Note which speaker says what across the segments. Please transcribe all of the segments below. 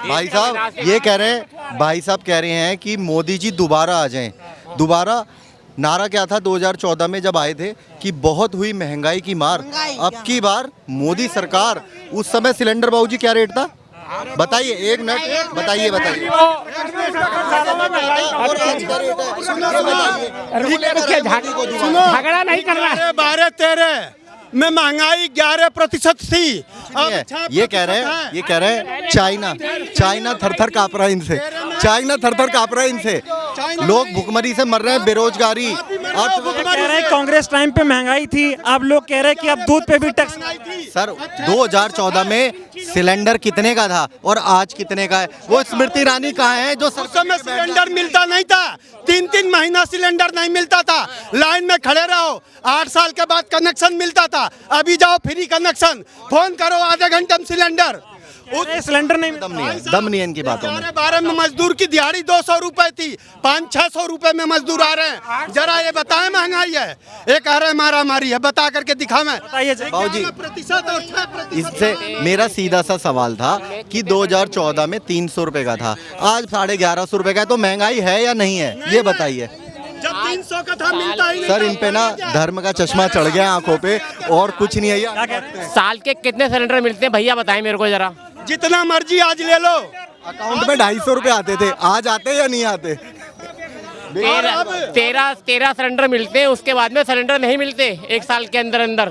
Speaker 1: भाई साहब ये कह रहे हैं, भाई साहब कह रहे हैं कि मोदी जी दोबारा आ जाएं। दोबारा नारा क्या था 2014 में जब आए थे कि बहुत हुई महंगाई की मार, अब की बार मोदी सरकार। उस समय सिलेंडर बाबू जी क्या रेट था बताइए, एक मिनट बताइए बताइए। और आज क्या रेट है?
Speaker 2: झगड़ा नहीं करना है।
Speaker 3: 12-13 में महंगाई 11% थी।
Speaker 1: ये कह रहे हैं चाइना थर-थर काँप रहा है इनसे, चाइना थर-थर काँप रहा है इनसे। लोग भुखमरी से मर रहे हैं, बेरोजगारी।
Speaker 4: आप कह रहे हैं कांग्रेस टाइम पे महंगाई थी, अब लोग कह रहे हैं कि अब दूध पे भी टैक्स।
Speaker 1: सर 2014 में सिलेंडर कितने का था और आज कितने का है? वो स्मृति ईरानी कहाँ है जो
Speaker 3: उस समय सिलेंडर मिलता नहीं था, 3-3 महीना सिलेंडर नहीं मिलता था, लाइन में खड़े रहो, 8 साल के बाद कनेक्शन मिलता था। अभी जाओ फ्री कनेक्शन, फोन करो आधे घंटे में सिलेंडर।
Speaker 4: सिलेंडर नहीं,
Speaker 1: दम नहीं है इनकी बातों में।
Speaker 3: 12 में मजदूर की दिहाड़ी 200 रुपए थी, 500-600 रुपए में मजदूर आ रहे हैं। जरा ये बताएं महंगाई है, ये कह रहे हैं मारा मारी है, बता करके दिखावें।
Speaker 1: बाबूजी इससे मेरा सीधा सा सवाल था कि 2014 में 300 रुपए का था, आज 1150 रुपए का है, तो महंगाई है या नहीं है ये बताइए।
Speaker 3: जब 300 का था मिलता ही नहीं।
Speaker 1: सर इन पे ना धर्म का चश्मा चढ़ गया आंखों पे और कुछ नहीं है।
Speaker 2: साल के कितने सिलेंडर मिलते हैं भैया बताएं मेरे को जरा।
Speaker 3: जितना मर्जी आज ले लो।
Speaker 1: अकाउंट में 250 रुपए आते थे, आज आते या नहीं आते?
Speaker 2: 13 सिलेंडर मिलते हैं, उसके बाद में सिलेंडर नहीं मिलते एक साल के अंदर अंदर।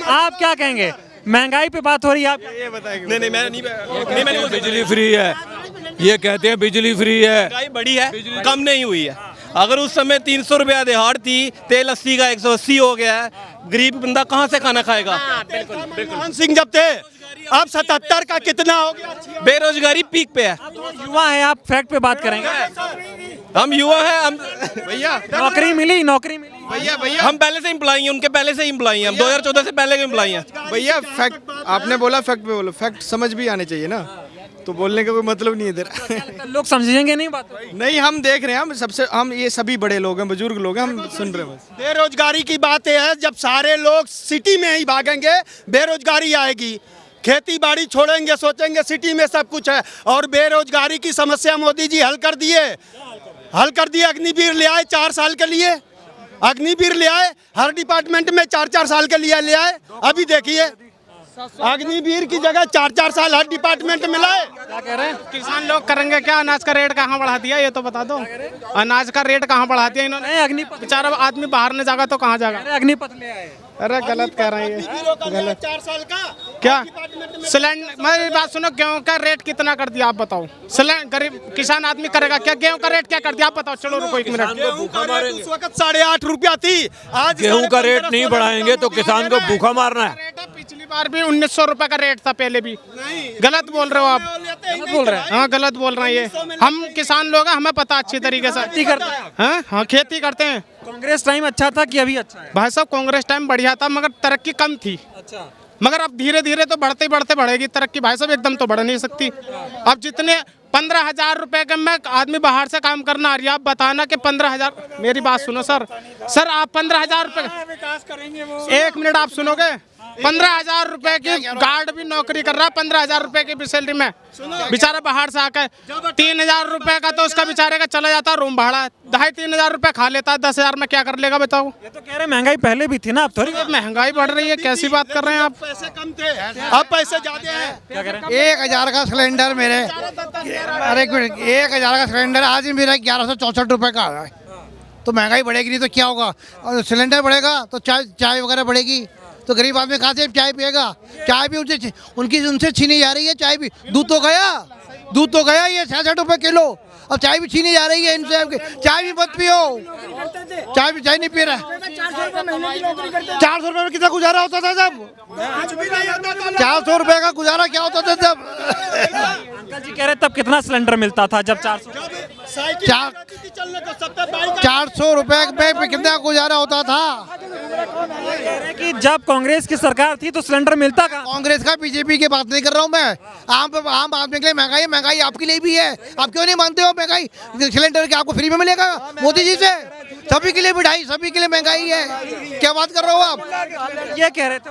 Speaker 4: आप क्या कहेंगे? महंगाई पे बात हो रही है, आप
Speaker 5: ये बताएंगे। नहीं मैंने बिजली फ्री है, ये कहते हैं बिजली फ्री है। महंगाई बढ़ी है, कम नहीं हुई है। अगर उस समय 300 रुपया दिहाड़ थी, तेल 80 का 180 हो गया है, गरीब बंदा कहाँ से खाना खाएगा?
Speaker 3: मनमोहन सिंह जब थे, अब 77 का कितना हो गया?
Speaker 5: बेरोजगारी पीक पे है।
Speaker 4: युवा है, आप फैक्ट पे बात करेंगे।
Speaker 5: हम युवा हैं, हम भैया
Speaker 4: नौकरी मिली
Speaker 5: भैया हम पहले से एम्प्लॉई हैं, उनके पहले से एम्प्लॉई हैं, हम 2014 से पहले के एम्प्लॉई हैं।
Speaker 6: भैया फैक्ट आपने बोला, फैक्ट पे बोलो, फैक्ट समझ भी आने चाहिए ना, तो बोलने का कोई मतलब नहीं है इधर।
Speaker 4: लोग समझेंगे नहीं बात।
Speaker 6: नहीं हम देख रहे हैं, हम ये सभी बड़े लोग हैं, बुजुर्ग लोग हैं, हम सुन रहे हैं बस।
Speaker 3: बेरोजगारी की बात है, जब सारे लोग सिटी में ही भागेंगे बेरोजगारी आएगी। खेती बाड़ी छोड़ेंगे, सोचेंगे सिटी में सब कुछ है। और बेरोजगारी की समस्या मोदी जी हल कर दिए। अग्निवीर ले आए 4 साल के लिए, अग्निवीर ले आए, हर डिपार्टमेंट में 4-4 साल के लिए ले आए। अभी देखिए अग्निवीर की जगह 4-4 साल हर डिपार्टमेंट में लाए।
Speaker 4: क्या कह रहे हैं?
Speaker 2: किसान लोग करेंगे क्या? अनाज का रेट कहाँ बढ़ा दिया ये तो बता दो। अनाज का रेट कहाँ बढ़ा दिया इन्होंने?
Speaker 4: अग्निपथ,
Speaker 2: बेचारा आदमी बाहर नहीं जाएगा तो कहाँ जाएगा?
Speaker 4: अग्निपथ ले आए।
Speaker 6: अरे गलत कह रहे हैं,
Speaker 3: गलत 4 साल का
Speaker 2: क्या सिलेंडर? मेरी बात सुनो, गेहूं का रेट कितना कर दिया आप बताओ? गरीब किसान आदमी करेगा क्या? गेहूं का रेट क्या कर दिया आप बताओ? चलो रुको 1 मिनट।
Speaker 3: उस वक्त 8.5 रुपया थी, आज
Speaker 5: गेहूं का रेट नहीं बढ़ाएंगे तो किसान को भूखा मारना है।
Speaker 2: पिछली बार भी 1900 रुपए का रेट था, पहले भी। गलत बोल रहे हो आप, गलत बोल रहे हैं। हाँ गलत बोल रहे हैं ये। हम किसान लोग हैं, हमें पता अच्छी तरीके से।
Speaker 4: खेती करते हैं।
Speaker 2: हाँ खेती करते हैं।
Speaker 4: कांग्रेस टाइम अच्छा था कि अभी अच्छा है?
Speaker 2: भाई साहब कांग्रेस टाइम बढ़िया था, मगर तरक्की कम थी।
Speaker 4: अच्छा,
Speaker 2: मगर अब धीरे धीरे तो बढ़ते बढ़ते बढ़ेगी तरक्की भाई साहब, एकदम तो बढ़ नहीं सकती। अब जितने 15,000 रुपए का मैं आदमी बाहर से काम करना आ रही है, आप बताना कि 15,000। मेरी बात सुनो सर, आप 15,000 रुपए, 1 मिनट आप सुनोगे। 15,000 रुपए की गार्ड भी नौकरी कर रहा है, 15,000 रुपए की सैलरी में, बेचारा बाहर से आकर 3,000 रुपए का तो उसका बेचारे का चला जाता है रूम भाड़ा, 2,500-3,000 रुपए खा लेता है, 10,000 में क्या कर लेगा बताओ?
Speaker 4: ये तो कह रहे महंगाई पहले भी थी ना, अब थोड़ी
Speaker 2: महंगाई बढ़ रही है, कैसी बात कर रहे हैं आप?
Speaker 3: पैसे कम थे, अब पैसे ज्यादा हैं।
Speaker 4: क्या कह रहे हैं?
Speaker 7: 1,000 का सिलेंडर मेरे, अरे 1,000 का सिलेंडर आज मेरा 1164 रुपए का है। तो महंगाई बढ़ेगी नहीं तो क्या होगा? और सिलेंडर बढ़ेगा तो चाय वगैरह बढ़ेगी, तो गरीब आदमी कहाँ से चाय पिएगा? चाय भी उनसे छीनी जा रही है। चाय भी, दूध तो गया ये 66 रुपए किलो, अब चाय भी छीनी जा रही है इनसे। चाय भी मत पियो, चाय नहीं पी रहा। 400 रुपए में कितना गुजारा होता था जब? 400 रुपए का गुजारा क्या होता था जब?
Speaker 4: अंकल जी कह रहे तब कितना सिलेंडर मिलता था जब?
Speaker 7: 400 रुपए में कितना गुजारा होता था?
Speaker 4: कि जब कांग्रेस की सरकार थी तो सिलेंडर मिलता का?
Speaker 7: कांग्रेस का, बीजेपी की बात नहीं कर रहा हूँ मैं। आम आदमी के लिए महंगाई आपके लिए भी है। आप क्यों नहीं मानते हो महंगाई? सिलेंडर क्या आपको फ्री में मिलेगा मोदी जी से? सभी के लिए बढ़ाई, सभी के लिए महंगाई है। क्या बात कर रहे हो आप?
Speaker 4: ये कह रहे थे।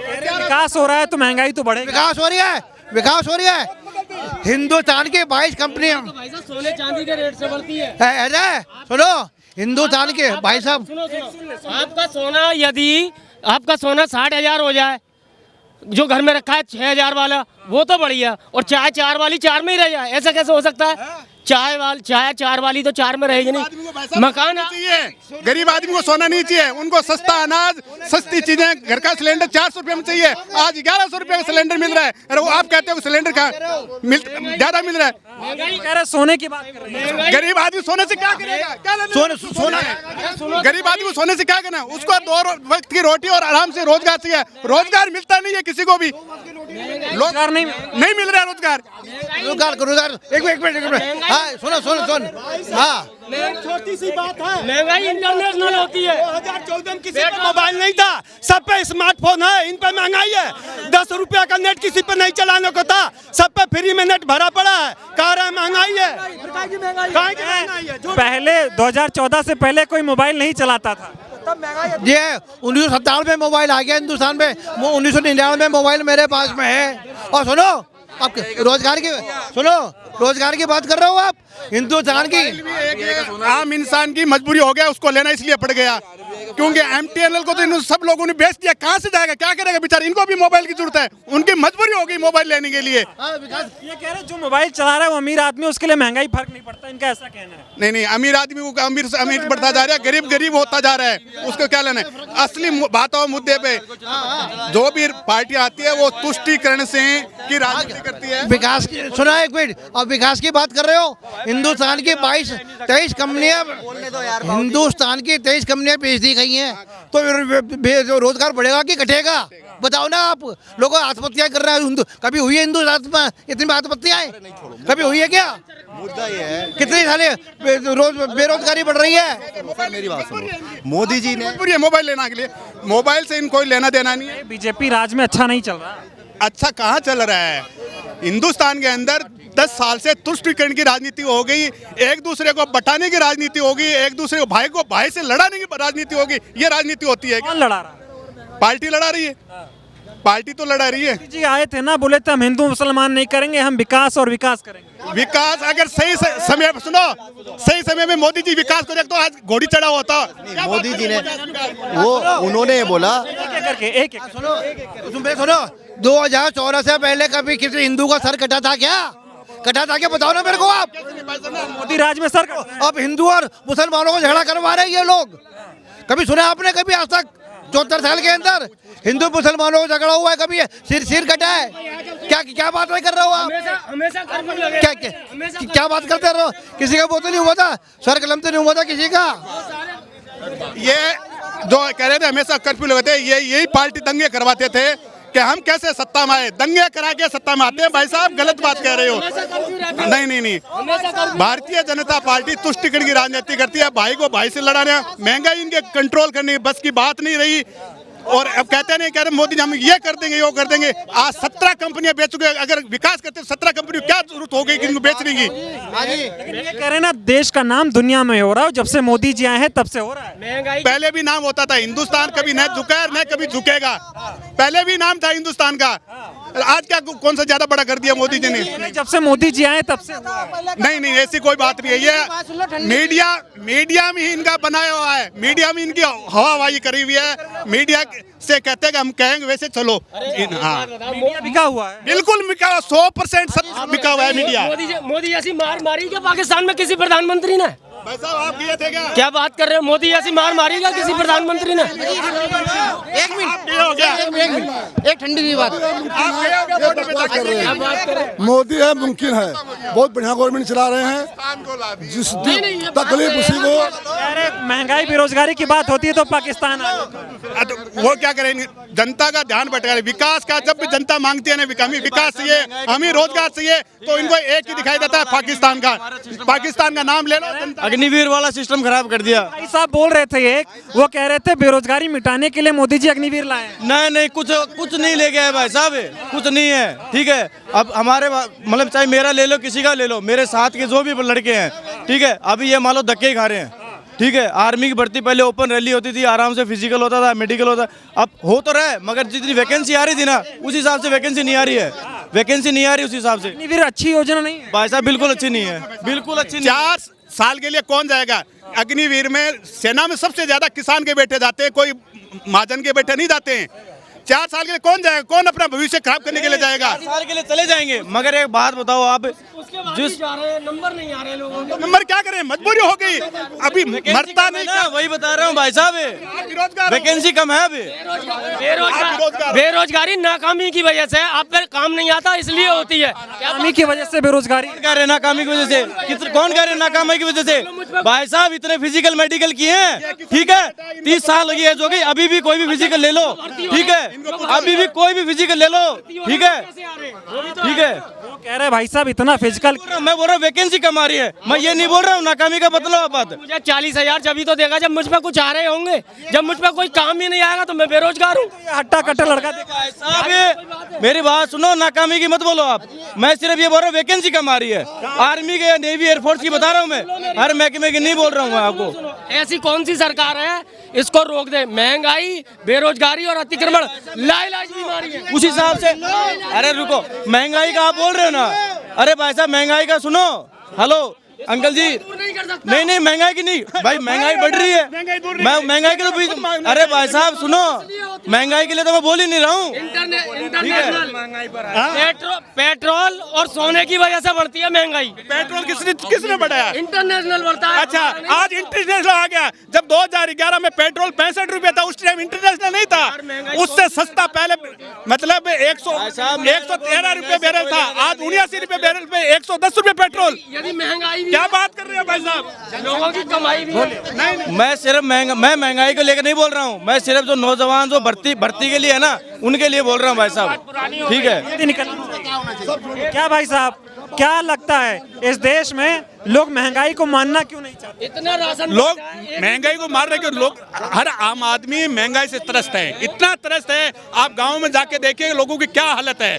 Speaker 4: विकास हो रहा है तो महंगाई तो बढ़ेगी।
Speaker 7: विकास हो रही है, विकास हो रही है। हिंदुस्तान की 22 कंपनियां
Speaker 8: सोने चांदी के रेट से बढ़ती है।
Speaker 7: है सुनो, हिंदुस्तान के भाई साहब,
Speaker 8: आपका सोना यदि आपका सोना 60,000 हो जाए, जो घर में रखा है 6,000 वाला, वो तो बढ़िया, और चाय 4 वाली 4 में ही रह जाए, ऐसा कैसे हो सकता है? चाय 4 वाली तो 4 में रहेगी नहीं। मकान
Speaker 3: चाहिए, गरीब आदमी को सोना नहीं चाहिए, उनको सस्ता अनाज, सस्ती चीजें, घर का सिलेंडर 400 रुपये में चाहिए। आज 1100 रुपये का सिलेंडर मिल रहा है। अरे वो आप कहते हो सिलेंडर का ज्यादा मिल रहा है।
Speaker 4: कह रहे सोने की बात कर रहे हैं।
Speaker 3: गरीब आदमी सोने से क्या करेगा? क्या लेना? सोना गरीब आदमी को सोने से क्या करना? उसको 2 वक्त की रोटी और आराम से रोजगार चाहिए। रोजगार मिलता नहीं है किसी को भी,
Speaker 4: रोजगार नहीं
Speaker 3: मिल रहा है रोजगार।
Speaker 7: रोजगार एक मिनट, हाँ सुनो, हाँ
Speaker 8: छोटी सी बात है, महंगाई इंटरनेशनल होती है।
Speaker 3: 2014 में किसी पे मोबाइल नहीं था, सब पे स्मार्टफोन है, इन पे महंगाई है। 10 रुपया का नेट किसी पे नहीं चलाने को था, सब पे फ्री में नेट भरा पड़ा है। कह रहे हैं महंगाई है, महंगाई है।
Speaker 4: पहले 2014 से पहले कोई मोबाइल नहीं चलाता था।
Speaker 7: ये 1997 में मोबाइल आ गया हिंदुस्तान में, 1999 में मोबाइल मेरे पास में है। और सुनो, आप रोजगार की बात कर रहे हो आप? हिंदुस्तान की
Speaker 3: आम इंसान की मजबूरी हो गया, उसको लेना इसलिए पड़ गया, क्योंकि MTNL को तो इन सब लोगों ने बेच दिया। कहाँ से जाएगा, क्या करेगा बेचारा? इनको भी मोबाइल की जरूरत है, उनकी मजबूरी हो गई मोबाइल लेने के लिए।
Speaker 4: ये कह रहे जो मोबाइल चला रहा है वो अमीर आदमी, उसके लिए महंगाई फर्क नहीं पड़ता, इनका ऐसा कहना है।
Speaker 3: नहीं, अमीर आदमी को अमीर से अमीर बढ़ता जा रहा है, गरीब होता जा रहा है, उसको क्या लेना है? असली बात और मुद्दे पे जो भी पार्टी आती है वो तुष्टीकरण से की राजनीति करती है।
Speaker 7: विकास की सुना, एक मिनट, और विकास की बात कर रहे हो? हिंदुस्तान की 23 कंपनियां, हिंदुस्तान की 23 कंपनियां बेच दी गई हैं, तो रोजगार बढ़ेगा कि घटेगा? बताओ ना आप। लोग आत्महत्या कर रहे हैं, कभी हुई है हिंदुस्तान में इतनी आत्महत्याएं? कभी हुई है क्या?
Speaker 1: मुद्दा ये है,
Speaker 7: कितने साले रोज बेरोजगारी बढ़ रही है।
Speaker 1: सर मेरी बात सुनो, मोदी जी ने
Speaker 3: मजबूरी है मोबाइल लेना के लिए, मोबाइल से इनको कोई लेना देना नहीं है।
Speaker 4: बीजेपी राज में अच्छा नहीं चल रहा।
Speaker 3: अच्छा कहाँ चल रहा है? हिंदुस्तान के अंदर 10 साल से तुष्टीकरण की राजनीति हो गई, एक दूसरे को बटाने की राजनीति होगी, एक दूसरे को भाई से लड़ाने की राजनीति होगी। ये राजनीति होती है।
Speaker 4: कौन लड़ा रहा?
Speaker 3: पार्टी लड़ा रही है, पार्टी तो लड़ा रही है।
Speaker 4: जी आए थे ना, बोले थे हम हिंदू मुसलमान नहीं करेंगे, हम विकास और विकास करेंगे।
Speaker 3: विकास अगर सही समय सुनो, सही समय में मोदी जी विकास को तो आज घोड़ी चढ़ा होता।
Speaker 1: मोदी जी ने उन्होंने बोला
Speaker 4: करके एक
Speaker 7: सुनो, 2014 से पहले कभी किसी हिंदू का सर कटा था क्या? कटा था क्या? बताओ ना मेरे को आप।
Speaker 4: मोदी राज में सर
Speaker 7: अब हिंदू और मुसलमानों को झगड़ा करवा रहे हैं ये लोग। कभी सुना आपने? कभी आज तक 74 साल के अंदर हिंदू मुसलमानों को झगड़ा हुआ है? कभी सिर कटा है क्या बात नहीं कर रहे हो आप? क्या बात करते रहो? किसी का वो तो नहीं हुआ था, सर कलम तो नहीं हुआ था किसी का।
Speaker 3: ये जो कह रहे थे हमेशा कर्फ्यू लगाते, यही पार्टी दंगे करवाते थे कि हम कैसे सत्ता में आए, दंगे करा के सत्ता में आते हैं। भाई साहब गलत बात कह रहे हो। नहीं, भारतीय जनता पार्टी तुष्टीकरण की राजनीति करती है, भाई को भाई से लड़ाना, महंगाई इनके कंट्रोल करने की बस की बात नहीं रही। और अब कहते नहीं, कह रहे मोदी जी हम ये कर देंगे, वो कर देंगे। आज 17 कंपनियां बेच चुके हैं। अगर विकास करते 17 कंपनी क्या जरूरत हो गई कि इनको बेचने की?
Speaker 4: लेकिन ये कह रहे हैं ना, देश का नाम दुनिया में हो रहा है, जब से मोदी जी आए हैं तब से हो रहा है।
Speaker 3: पहले भी नाम होता था, हिंदुस्तान कभी न झुका है न कभी झुकेगा। पहले भी नाम था हिंदुस्तान का, आज क्या कौन सा ज्यादा बड़ा कर दिया मोदी जी ने?
Speaker 4: जब से मोदी जी आए तब से
Speaker 3: नहीं, ऐसी कोई बात नहीं है। ये मीडिया में ही इनका बनाया हुआ है, मीडिया में इनकी हवाबाजी करी हुई है। मीडिया से कहते हैं कि हम कहेंगे वैसे चलो। हाँ,
Speaker 4: मीडिया बिका हुआ है,
Speaker 3: बिल्कुल बिका, 100% बिका हुआ है मीडिया।
Speaker 8: मोदी ऐसी मार मारी क्या पाकिस्तान में किसी प्रधानमंत्री ने?
Speaker 3: भाई साहब आप गए थे
Speaker 8: क्या बात कर रहे हो? मोदी ऐसी मार मारी क्या किसी प्रधानमंत्री ने?
Speaker 7: एक मिनट, एक ठंडी सी बात।
Speaker 9: मोदी है, मुमकिन है, बहुत बढ़िया गवर्नमेंट चला रहे हैं। जिस तकलीफ उसी को,
Speaker 4: अरे महंगाई बेरोजगारी की बात होती है तो पाकिस्तान
Speaker 3: वो क्या करेंगे? जनता का ध्यान भटका रहे। विकास का जब भी जनता मांगती है ना, हमें विकास चाहिए, हमें रोजगार चाहिए, तो इनको एक ही दिखाई देता है पाकिस्तान का नाम ले लो।
Speaker 5: अग्निवीर वाला सिस्टम खराब कर दिया।
Speaker 4: भाई साहब बोल रहे थे, एक वो कह रहे थे बेरोजगारी मिटाने के लिए मोदी जी अग्निवीर लाए।
Speaker 5: नहीं, कुछ नहीं लेके आए भाई साहब, कुछ नहीं है। ठीक है, अब हमारे मतलब चाहे मेरा ले लो, किसी का ले लो, मेरे साथ के जो भी लड़के हैं, ठीक है, अभी ये मान लो धक्के ही खा रहे हैं।
Speaker 6: ठीक है, आर्मी की भर्ती पहले ओपन रैली होती थी, आराम से फिजिकल होता था, मेडिकल होता, अब हो तो रहा है मगर जितनी वैकेंसी आ रही थी ना उस हिसाब से वैकेंसी नहीं आ रही है, वैकेंसी नहीं आ रही उस हिसाब से।
Speaker 4: फिर अच्छी योजना नहीं है
Speaker 6: भाई साहब बिल्कुल अच्छी नहीं है, बिल्कुल अच्छी नहीं है।
Speaker 3: 4 साल के लिए कौन जाएगा? अग्निवीर में सेना में सबसे ज्यादा किसान के बेटे जाते हैं, कोई महाजन के बेटे नहीं जाते हैं। 4 साल के लिए कौन जाएगा? कौन अपना भविष्य खराब करने के लिए जाएगा?
Speaker 6: 4 साल के लिए चले जाएंगे मगर एक बात बताओ आप, जिस
Speaker 8: नंबर नहीं आ रहे लोगों के।
Speaker 3: नंबर क्या करें, मजबूरी हो गई, अभी मरता नहीं
Speaker 6: ना, वही बता रहा हूँ भाई साहब, वैकेंसी कम है अभी।
Speaker 8: बेरोजगारी नाकामी की वजह से, आप पर काम नहीं आता इसलिए होती है।
Speaker 4: नाकामी की वजह से बेरोजगारी।
Speaker 6: कौन कह रहे नाकामी की वजह से? कौन कह रहे नाकामी की वजह से? भाई साहब इतने फिजिकल मेडिकल किए हैं, ठीक है, 30 साल की एज हो गई, अभी भी कोई भी फिजिकल ले लो, ठीक है, अभी भी कोई भी फिजिकल ले लो, ठीक है, ठीक है।
Speaker 4: वो कह रहे भाई साहब इतना फिजिकल,
Speaker 6: मैं बोल रहा हूँ वैकेंसी कम आ रही है, मैं ये नहीं बोल रहा हूँ नाकामी का मतलब बात।
Speaker 8: मुझे 40,000 जब ही तो देगा जब मुझ पर कुछ आ रहे होंगे, जब मुझ पर कोई काम ही नहीं आएगा तो मैं बेरोजगार हूँ।
Speaker 4: हट्टा कट्टा लड़का
Speaker 6: साहब मेरी बात सुनो, नाकामी की मत बोलो आप, मैं सिर्फ ये बोल रहा हूँ वैकेंसी कम आ रही है, आर्मी के, नेवी, एयरफोर्स की बता रहा हूँ मैं, हर महकमे की नहीं बोल रहा हूँ मैं आपको।
Speaker 8: ऐसी कौन सी सरकार है इसको रोक दे? महंगाई, बेरोजगारी और अतिक्रमण लाइलाज बीमारी है।
Speaker 6: उस हिसाब से, अरे रुको, महंगाई का आप बोल रहे हो ना, अरे भाई साहब महंगाई का सुनो, हेलो अंकल जी, नहीं नहीं महंगाई की नहीं भाई, महंगाई बढ़ रही है, मैं महंगाई के तो, अरे भाई साहब सुनो, महंगाई के लिए तो मैं बोल ही नहीं रहा हूँ।
Speaker 8: पेट्रोल और सोने की वजह से बढ़ती है महंगाई।
Speaker 3: पेट्रोल किसने बढ़ाया?
Speaker 8: इंटरनेशनल बढ़ता है।
Speaker 3: अच्छा, आज इंटरनेशनल आ गया। जब 2011 में पेट्रोल 65 रुपए था, उस टाइम इंटरनेशनल नहीं था, उससे सस्ता पहले मतलब 113 रुपए बैरल था, आज 79 रुपए बैरल पे 110 रुपए पेट्रोल।
Speaker 8: यदि महंगाई
Speaker 3: क्या बात कर रहे हैं भाई साहब?
Speaker 8: लोगों की कमाई भी है।
Speaker 6: मैं सिर्फ मैं महंगाई को लेकर नहीं बोल रहा हूँ, मैं सिर्फ जो नौजवान जो भर्ती के लिए है ना उनके लिए बोल रहा हूँ भाई साहब, ठीक है।
Speaker 4: क्या भाई साहब क्या लगता है इस देश में लोग महंगाई को मानना क्यों नहीं चाहते?
Speaker 8: इतना राशन
Speaker 3: लोग महंगाई को मार रहे, क्यों? लोग, हर आम आदमी महंगाई से त्रस्त है, इतना त्रस्त है, आप गांव में जाके देखिए लोगों की क्या हालत है।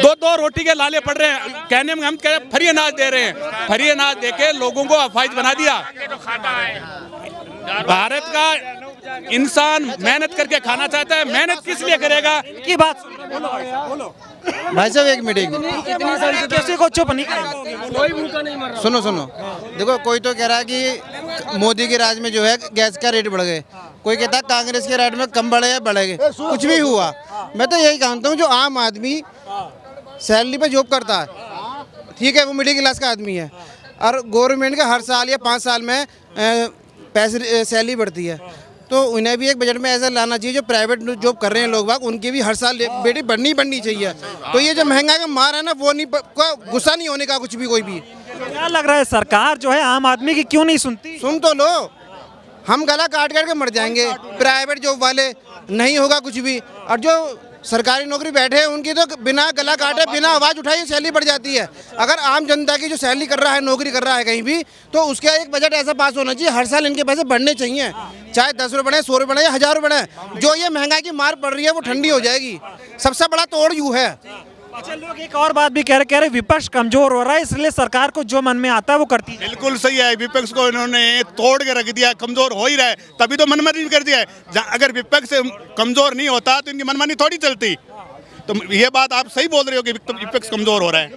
Speaker 3: 2-2 रोटी के लाले पड़ रहे हैं, कहने में हम कह रहे हैं फ्री अनाज दे रहे हैं, फ्री अनाज देके लोगों को अफवाइज बना दिया। भारत का इंसान मेहनत करके खाना चाहता है, मेहनत किस लिए करेगा?
Speaker 4: की बात बोलो
Speaker 1: भाई साहब एक मीटिंग,
Speaker 4: किसी को चुप नहीं करेंगे।
Speaker 8: कोई भूखा नहीं मर रहा।
Speaker 1: सुनो देखो, कोई तो कह रहा है कि मोदी के राज में जो है गैस का रेट बढ़ गए, कोई कहता है कांग्रेस के राज में कम बढ़े या बढ़े गए, कुछ भी हुआ। मैं तो यही जानता हूँ, जो आम आदमी सैलरी पे जॉब करता है, ठीक है, वो मिडिल क्लास का आदमी है, और गवर्नमेंट का हर साल या 5 साल में पैसे सैलरी बढ़ती है, तो उन्हें भी एक बजट में ऐसा लाना चाहिए, जो प्राइवेट जॉब कर रहे हैं लोग बाग, उनकी भी हर साल बेटी बढ़नी चाहिए। तो ये जो महंगाई का मार है ना, वो नहीं, गुस्सा नहीं होने का कुछ भी, कोई भी।
Speaker 4: क्या लग रहा है सरकार जो है आम आदमी की क्यों नहीं सुनती?
Speaker 7: सुन तो लो, हम गला काट के मर जाएंगे, प्राइवेट जॉब वाले नहीं होगा कुछ भी, और जो सरकारी नौकरी बैठे हैं उनकी तो बिना गला काटे, बिना आवाज़ उठाए सैलरी बढ़ जाती है। अगर आम जनता की जो सैलरी कर रहा है, नौकरी कर रहा है कहीं भी, तो उसका एक बजट ऐसा पास होना चाहिए, हर साल इनके पैसे बढ़ने चाहिए, चाहे 10 रुपये बढ़े, 100 रुपये बढ़े या 1000 रुपये बढ़े। जो ये महंगाई की मार पड़ रही है वो ठंडी हो जाएगी। सबसे बड़ा तोड़ यूँ है।
Speaker 4: अच्छा, लोग एक और बात भी कह रहे विपक्ष कमजोर हो रहा है, इसलिए सरकार को जो मन में आता है वो करती है।
Speaker 3: बिल्कुल सही है, विपक्ष को इन्होंने तोड़ के रख दिया, कमजोर हो ही रहा है, तभी तो मनमानी कर दिया है। अगर विपक्ष कमजोर नहीं होता तो इनकी मनमानी थोड़ी चलती। तो ये बात आप सही बोल रहे हो कि विपक्ष कमजोर हो रहा है।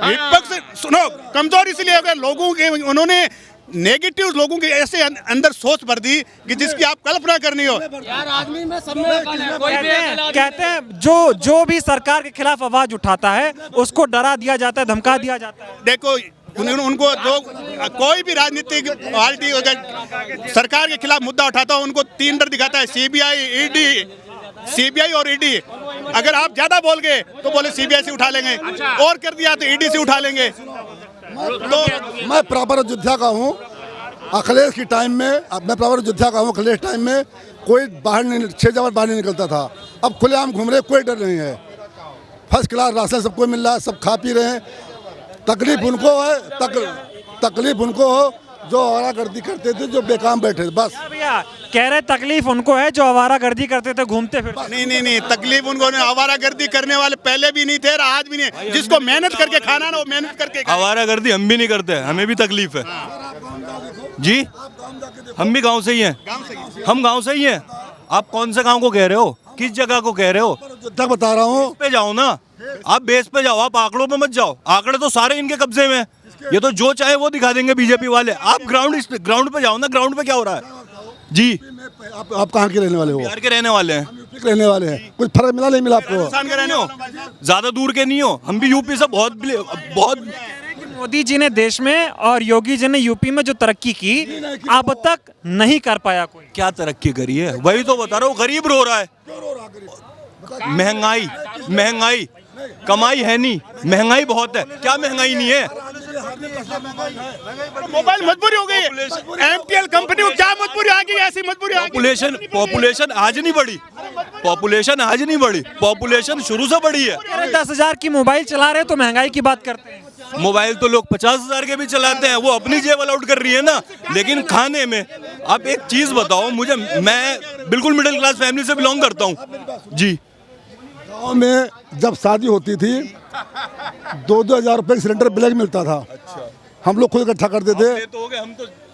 Speaker 3: विपक्ष सुनो कमजोर इसलिए हो गया, लोगों के उन्होंने नेगेटिव लोगों के ऐसे अंदर सोच भर दी कि जिसकी आप कल्पना करनी हो।
Speaker 8: यार आदमी में सब में अकल है, कोई
Speaker 4: कहते हैं जो भी सरकार के खिलाफ आवाज उठाता है उसको डरा दिया जाता है, धमका दिया जाता है।
Speaker 3: देखो उनको जो कोई भी राजनीतिक पार्टी अगर सरकार के खिलाफ मुद्दा उठाता है, उनको 3 डर दिखाता है, सीबीआई और ईडी। अगर आप ज्यादा बोल गए तो बोले सीबीआई से उठा लेंगे, और कर दिया तो ईडी से उठा लेंगे।
Speaker 9: तो मैं प्रॉपर अयोध्या का हूँ, अखिलेश की टाइम में, मैं प्रॉपर अयोध्या का हूँ, अखिलेश टाइम में कोई बाहर नहीं, 6 जवान बाहर नहीं निकलता था। अब खुलेआम घूम रहे, कोई डर नहीं है, फर्स्ट क्लास राशन सबको मिल रहा है, सब खा पी रहे हैं। तकलीफ उनको है, तकलीफ उनको हो जो आवारागर्दी करते थे, जो बेकाम बैठे थे, बस।
Speaker 4: भैया कह रहे तकलीफ उनको है जो आवारागर्दी करते थे, घूमते फिरते।
Speaker 3: नहीं, तकलीफ उनको नहीं, आवारागर्दी करने वाले पहले भी नहीं थे, आज भी नहीं। जिसको मेहनत करके खाना ना, वो मेहनत करके।
Speaker 5: आवारागर्दी हम भी नहीं करते, हमें भी तकलीफ है, जी हम भी गांव से ही हैं, हम गांव से ही हैं। आप कौन से गांव को कह रहे हो, किस जगह को कह रहे हो?
Speaker 9: तक बता रहा हूँ।
Speaker 5: पे जाओ ना, आप बेस पे जाओ, आप आंकड़ों पे मत जाओ। आंकड़े तो सारे इनके कब्जे में हैं। ये तो जो चाहे वो दिखा देंगे बीजेपी वाले। आप ग्राउंड पे जाओ ना, ग्राउंड पे क्या हो रहा है जी?
Speaker 9: आप कहाँ के रहने वाले हो?
Speaker 5: बिहार के रहने वाले हैं।
Speaker 9: यूपी के रहने वाले हैं। कुछ फर्क मिला नहीं मिला आपको?
Speaker 5: राजस्थान के रहने हो, ज्यादा दूर के नहीं हो। हम भी यूपी से बहुत
Speaker 4: मोदी जी ने देश में और योगी जी ने यूपी में जो तरक्की की अब तक नहीं कर पाया कोई।
Speaker 5: क्या तरक्की करी है, वही तो बता रहा हूँ। गरीब रो रहा है, महंगाई कमाई है नहीं, महंगाई बहुत है। क्या महंगाई नहीं है?
Speaker 3: मोबाइल मजबूरी हो गई है। एमटीएल कंपनी को क्या मजबूरी आ गई? ऐसी मजबूरी आ गई।
Speaker 5: पॉपुलेशन आज नहीं बढ़ी, पॉपुलेशन शुरू से बढ़ी है।
Speaker 4: 10,000 की मोबाइल चला रहे तो महंगाई की बात करते हैं।
Speaker 5: मोबाइल तो लोग 50,000 के भी चलाते हैं, वो अपनी जेब अलाउड कर रही है ना। लेकिन खाने में आप एक चीज बताओ मुझे, मैं बिल्कुल मिडिल क्लास फैमिली से बिलोंग करता हूँ जी।
Speaker 9: गाँव में जब शादी होती थी 2-2 हज़ार रुपये सिलेंडर ब्लैक मिलता था। हम लोग खुद इकट्ठा करते थे।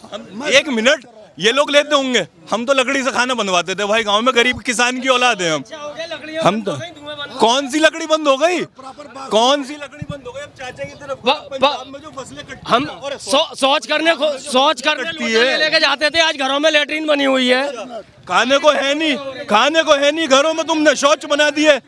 Speaker 5: हम एक मिनट, ये लोग लेते होंगे, हम तो लकड़ी से खाना बनवाते थे भाई। गांव में गरीब किसान की औलाद है हम तो। कौन सी लकड़ी बंद हो गई? कौन सी लकड़ी बंद हो गई? अब चाचा की तरफ पंजाब में जो फसलें कटती
Speaker 8: हम शौच करने लेके जाते थे, आज घरों में लेटरिन बनी हुई है।
Speaker 5: खाने को है नहीं, घरों में तुमने शौच बना दिए।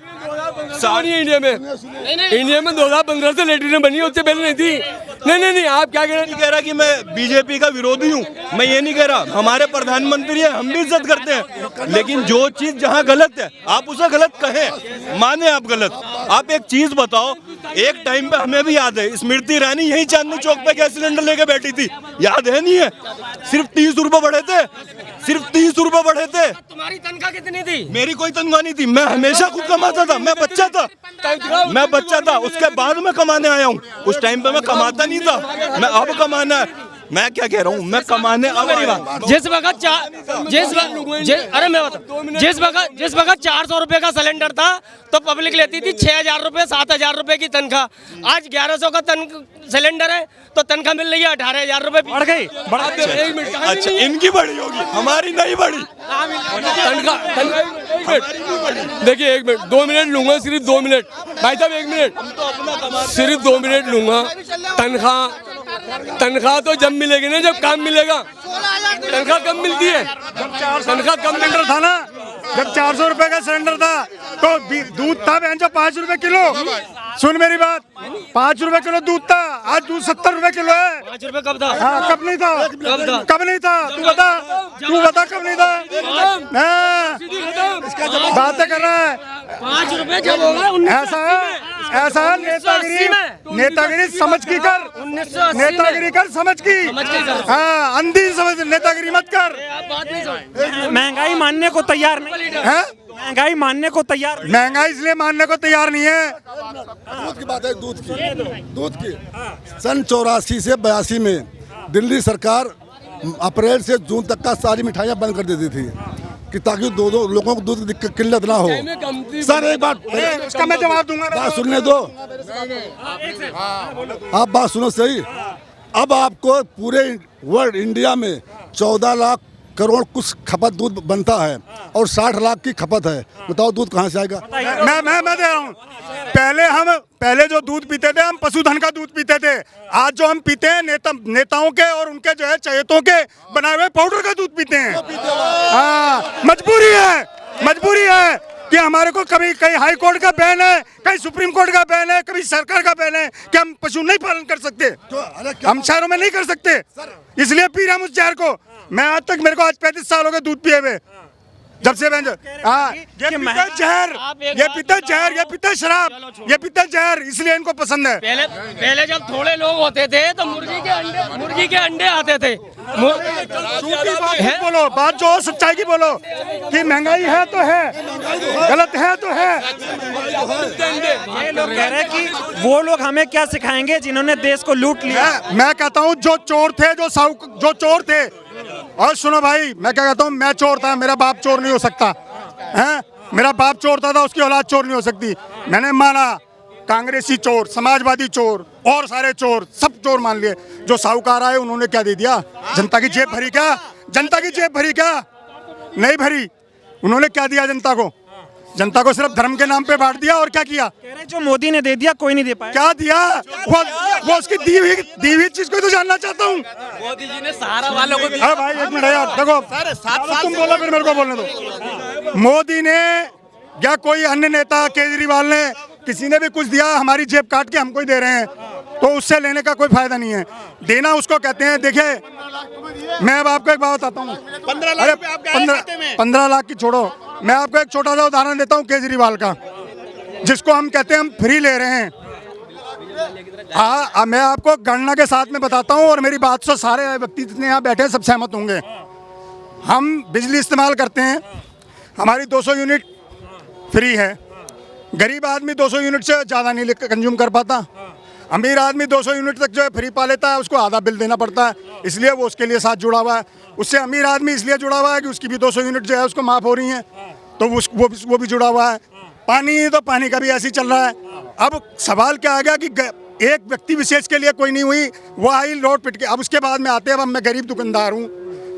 Speaker 6: इंडिया में 2015 से लेटरिन बनी, उससे पहले नहीं थी। नहीं आप क्या
Speaker 5: कह रहा कि मैं बीजेपी का विरोधी हूँ, मैं ये नहीं कह रहा। हमारे प्रधानमंत्री है, हम भी इज्जत करते हैं। लेकिन जो चीज जहाँ गलत है आप उसे गलत कहें, माने आप गलत। आप एक चीज बताओ, एक टाइम पे हमें भी याद है, स्मृति ईरानी यही चांदनी चौक पे गैस सिलेंडर लेके बैठी थी, याद है? नहीं है? सिर्फ 30 रुपए बढ़े थे,
Speaker 8: तुम्हारी तनख्वाह कितनी थी?
Speaker 5: मेरी कोई तनख्वाह नहीं थी, मैं हमेशा खुद कमाता था। मैं बच्चा था, उसके बाद मैं कमाने आया हूँ। उस टाइम पे मैं कमाता नहीं था, मैं अब कमाना है। मैं क्या कह रहा हूँ, मैं कमाने अब आया।
Speaker 8: जिस वक्त जिस वक्त 400 रुपए का सिलेंडर था तो पब्लिक लेती थी 6,000 रुपए 7,000 रुपए की तनख्वाह। आज 1100 का सिलेंडर है तो तनख्वाह मिल रही है 18,000 रुपए।
Speaker 4: बढ़ गई।
Speaker 5: अच्छा, इनकी बढ़ी होगी, हमारी नहीं बढ़ी।
Speaker 6: देखिए 1 मिनट 2 मिनट लूंगा, सिर्फ 2 मिनट भाई साहब, 1 मिनट सिर्फ 2 मिनट लूंगा। तनख्वाह तो जब मिलेगी ना, जब काम मिलेगा। तनख्वाह कम मिलती है, तनख्वाह कम
Speaker 3: सिलेंडर था ना, जब 400 रुपए का सिलेंडर था तो दूध था 5 रुपए किलो। सुन मेरी बात, 5 रुपए किलो दूध था, आज दूध 70 रुपए किलो है।
Speaker 8: 5 रुपए कब था?
Speaker 3: हाँ, कब नहीं था? तू बता कब नहीं था? बातें कर रहा है।
Speaker 8: 5 रुपए जब होगा
Speaker 3: ऐसा नेतागिरी समझ की कर, नेतागिरी कर समझ की। हाँ, अंधी समझ, नेतागिरी मत कर।
Speaker 4: महंगाई मानने को तैयार नहीं है। महंगाई मानने को तैयार,
Speaker 3: महंगाई इसलिए मानने को तैयार नहीं है।
Speaker 9: दूध की बात है, दूध की सन 84 से 82 में दिल्ली सरकार अप्रैल से जून तक का सारी मिठाइयाँ बंद कर देती थी कि ताकि दो लोगों को दूध की किल्लत ना हो। सर एक बात,
Speaker 3: उसका मैं जवाब दूंगा,
Speaker 9: बात सुनने दो। आप बात सुनो सही। अब आपको पूरे वर्ल्ड इंडिया में 14 लाख करोड़ कुछ खपत दूध बनता है और 60 लाख की खपत है। बताओ दूध कहाँ से आएगा?
Speaker 3: मैं दे रहा हूँ। पहले जो दूध पीते थे हम पशुधन का दूध पीते थे। आज जो हम पीते हैं नेताओं के और उनके जो है चहेतों के बनाए हुए पाउडर का दूध पीते हैं। हाँ, मजबूरी है कि हमारे को कभी कहीं हाई कोर्ट का बैन है, कहीं सुप्रीम कोर्ट का बैन है, कभी सरकार का बैन है कि हम पशु नहीं पालन कर सकते, हम शहरों में नहीं कर सकते, इसलिए पी रहे हम उस जहर को। मैं आज तक, मेरे को आज 35 साल हो गए दूध पिए हुए, जब से ये पीता शराब, ये पीता जहर, इसलिए इनको पसंद है।
Speaker 8: पहले जब थोड़े लोग होते थे तो मुर्गी के अंडे आते थे।
Speaker 3: बोलो बात जो सच्चाई की बोलो कि महंगाई है तो है, गलत है तो है।
Speaker 4: ये लोग कह रहे हैं कि वो लोग हमें क्या सिखाएंगे जिन्होंने देश को लूट लिया।
Speaker 3: मैं कहता हूँ जो चोर थे, जो चोर थे, और सुनो भाई, मैं क्या कहता हूँ, मैं चोर था, मेरा बाप चोर नहीं हो सकता है। मेरा बाप चोर था, उसकी औलाद चोर नहीं हो सकती। मैंने माना
Speaker 9: कांग्रेसी चोर, समाजवादी चोर और सारे चोर, सब चोर मान लिए। जो साहूकार आए उन्होंने क्या दे दिया? जनता की जेब भरी क्या? जनता की जेब भरी क्या? नहीं भरी। उन्होंने क्या दिया जनता को? जनता को सिर्फ धर्म के नाम पे बांट दिया। और क्या किया?
Speaker 4: कह रहे जो मोदी ने दे दिया कोई नहीं दे पाया।
Speaker 9: क्या दिया? वो उसकी दी हुई चीज को तो जानना चाहता हूँ।
Speaker 5: मोदी जी ने सहारा वालों को
Speaker 9: अरे भाई एक मिनट यार, देखो तुम बोलो फिर मेरे को बोलने दो। मोदी ने या कोई अन्य नेता, केजरीवाल ने, किसी ने भी कुछ दिया, हमारी जेब काट के हमको ही दे रहे हैं, तो उससे लेने का कोई फायदा नहीं है। देना उसको कहते हैं। देखिए मैं अब आपको एक बात बताता हूँ। 15 लाख की छोड़ो, मैं आपको एक छोटा सा उदाहरण देता हूँ केजरीवाल का, जिसको हम कहते हैं हम फ्री ले रहे हैं। हाँ, मैं आपको गणना के साथ में बताता हूँ और मेरी बात से सारे व्यक्ति जितने यहाँ बैठे हैं सब सहमत होंगे। हम बिजली इस्तेमाल करते हैं, हमारी 200 यूनिट फ्री है। गरीब आदमी 200 यूनिट से ज़्यादा नहीं कंज्यूम कर पाता। अमीर आदमी 200 यूनिट तक जो है फ्री पा लेता है, उसको आधा बिल देना पड़ता है, इसलिए वो उसके लिए साथ जुड़ा हुआ है। उससे अमीर आदमी इसलिए जुड़ा हुआ है कि उसकी भी 200 यूनिट जो है उसको माफ़ हो रही हैं, तो वो भी जुड़ा हुआ है। पानी तो पानी का भी ऐसे ही चल रहा है। अब सवाल क्या आ गया कि एक व्यक्ति विशेष के लिए कोई नहीं हुई, वो आई लौट पिट के। अब उसके बाद में आते हैं, अब मैं गरीब दुकानदार हूँ,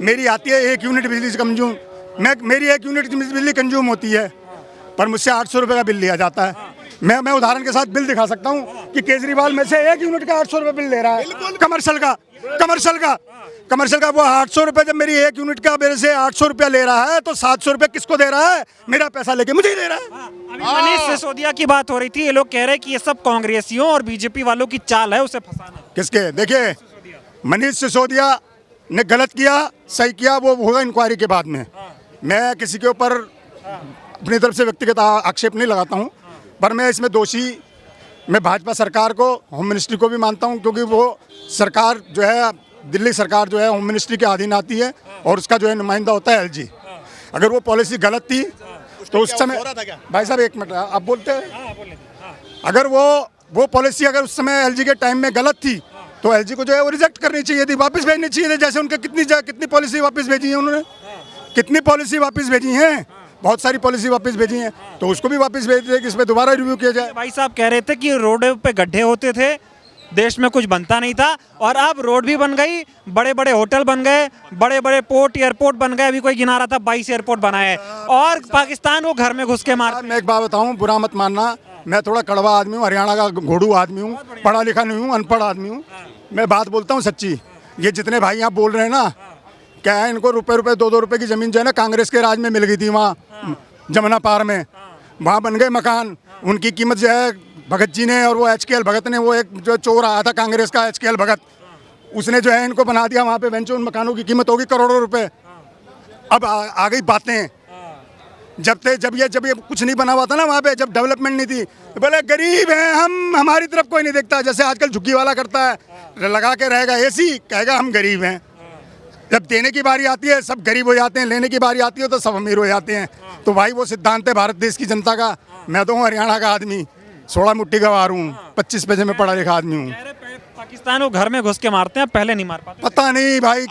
Speaker 9: मेरी आती है 1 यूनिट बिजली से कंज्यूम, मेरी 1 यूनिट बिजली कंज्यूम होती है, पर मुझसे 800 रुपये का बिल लिया जाता है। मैं उदाहरण के साथ बिल दिखा सकता हूँ कि केजरीवाल में से 1 यूनिट का 800 रुपये बिल ले रहा है। कमर्शियल का वो 800 रुपये, जब मेरी 1 यूनिट का मेरे से 800 रुपया ले रहा है, तो 700 रुपये किसको दे रहा है? मेरा पैसा लेके मुझे ही दे रहा है।
Speaker 4: अभी मनीष सिसोदिया की बात हो रही थी, ये लोग कह रहे हैं कि ये सब कांग्रेसियों और बीजेपी वालों की चाल है उसे फंसाना।
Speaker 9: किसके? देखिए, मनीष सिसोदिया ने गलत किया, सही किया, वो होगा इंक्वायरी के बाद में। मैं किसी के ऊपर अपनी तरफ से व्यक्तिगत आक्षेप नहीं लगाता हूँ, पर मैं इसमें दोषी, मैं भाजपा सरकार को, होम मिनिस्ट्री को भी मानता हूँ, क्योंकि वो सरकार जो है, दिल्ली सरकार जो है होम मिनिस्ट्री के अधीन आती है और उसका जो है नुमाइंदा होता है एलजी। अगर वो पॉलिसी गलत थी तो उस समय, भाई साहब 1 मिनट आप बोलते हैं, अगर वो पॉलिसी अगर उस समय एलजी के टाइम में गलत थी तो एलजी को जो है वो रिजेक्ट करनी चाहिए थी, वापस भेजनी चाहिए थी। जैसे उनके कितनी पॉलिसी वापस भेजी है उन्होंने, कितनी पॉलिसी वापस भेजी हैं, बहुत सारी पॉलिसी वापस भेजी हैं, तो उसको भी वापस भेज दे कि इसमें दोबारा रिव्यू किया जाए।
Speaker 4: भाई साहब कह रहे थे कि रोड पे गड्ढे होते थे, देश में कुछ बनता नहीं था, और अब रोड भी बन गई, बड़े बड़े होटल बन गए, बड़े बड़े पोर्ट, एयरपोर्ट बन गए। अभी कोई गिना रहा था 22 एयरपोर्ट बनाए हैं, और पाकिस्तान वो घर में घुस के मार।
Speaker 9: मैं एक बात बताऊं, बुरा मत मानना, मैं थोड़ा कड़वा आदमी हूँ, हरियाणा का घोड़ू आदमी हूँ, पढ़ा लिखा नहीं हूँ, अनपढ़ आदमी हूँ। मैं बात बोलता हूँ सच्ची। ये जितने भाई यहाँ बोल रहे हैं ना, क्या है, इनको रुपए 2-2 रुपए की ज़मीन जो है ना कांग्रेस के राज में मिल गई थी, वहाँ जमुना पार में, वहाँ बन गए मकान। उनकी कीमत जो है भगत जी ने और वो HKL भगत ने, वो एक जो चोर आया था कांग्रेस का HKL भगत, उसने जो है इनको बना दिया वहाँ पे बेंचो। उन मकानों की कीमत होगी करोड़ों रुपए। अब आ गई बातें, जब ये कुछ नहीं बना हुआ था ना वहाँ पे, जब डेवलपमेंट नहीं थी, तो बोले गरीब हैं हम, हमारी तरफ कोई नहीं देखता। जैसे आजकल झुग्गी वाला करता है, लगा के रहेगा AC, कहेगा हम गरीब हैं। जब देने की बारी आती है सब गरीब हो जाते हैं, लेने की बारी आती है तो सब अमीर हो जाते हैं। तो भाई वो सिद्धांत है भारत देश की जनता का। मैं तो हूँ हरियाणा का आदमी, 16 मुट्ठी गवार हूँ, 25 पैसे में पढ़ा लिखा आदमी हूँ।
Speaker 4: पाकिस्तान वो घर में घुस के मारते हैं, पहले नहीं मार पाते।
Speaker 9: पता नहीं भाई,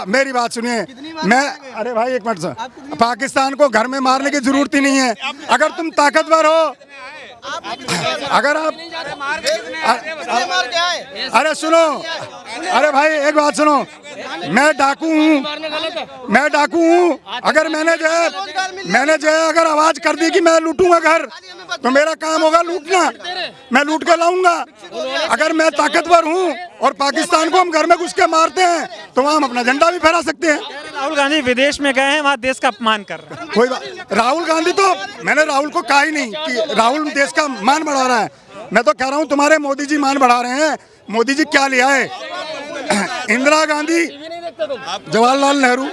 Speaker 9: मेरी बात सुनिए, मैं, अरे भाई 1 मिनट से, पाकिस्तान को घर में मारने की जरूरत ही नहीं है। अगर तुम ताकतवर हो, अगर आप, अरे सुनो, अरे भाई एक बात सुनो, मैं डाकू हूँ, अगर मैंने जो है अगर आवाज कर दी कि मैं लूटूंगा घर, तो मेरा काम होगा लूटना, मैं लूट के लाऊंगा। अगर मैं ताकतवर हूँ और पाकिस्तान को हम घर में घुस के मारते हैं, तो वहाँ हम अपना झंडा भी फहरा सकते हैं।
Speaker 4: राहुल गांधी विदेश में गए हैं, वहाँ देश का अपमान कर रहे हैं।
Speaker 9: कोई बात, राहुल गांधी तो, मैंने राहुल को कहा ही नहीं कि राहुल देश का मान बढ़ा रहा है। मैं तो कह रहा हूँ तुम्हारे मोदी जी मान बढ़ा रहे हैं। मोदी जी क्या लिया है? इंदिरा गांधी, जवाहरलाल नेहरू,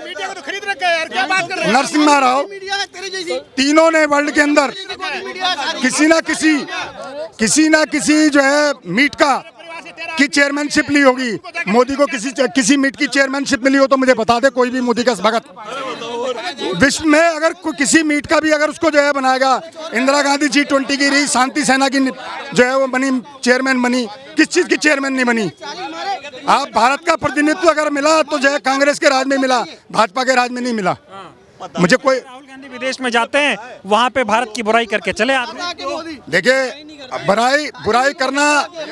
Speaker 9: नरसिम्हा राव, तीनों ने वर्ल्ड के अंदर किसी ना किसी जो है मीट की चेयरमैनशिप ली होगी। मोदी को किसी मीट की चेयरमैनशिप मिली हो तो मुझे बता दे, कोई भी मोदी का भगत विश्व में अगर किसी मीट का भी अगर उसको जो है बनाएगा। इंदिरा गांधी G20 की रही, शांति सेना की जो है वो बनी, चेयरमैन बनी, किस चीज़ की चेयरमैन नहीं बनी। आप भारत का प्रतिनिधित्व अगर मिला तो जो है कांग्रेस के राज में मिला, भाजपा के राज में नहीं मिला। मुझे कोई
Speaker 4: राहुल गांधी विदेश में जाते हैं, वहाँ पे भारत की बुराई करके चले आते हैं।
Speaker 9: देखिए, बुराई करना,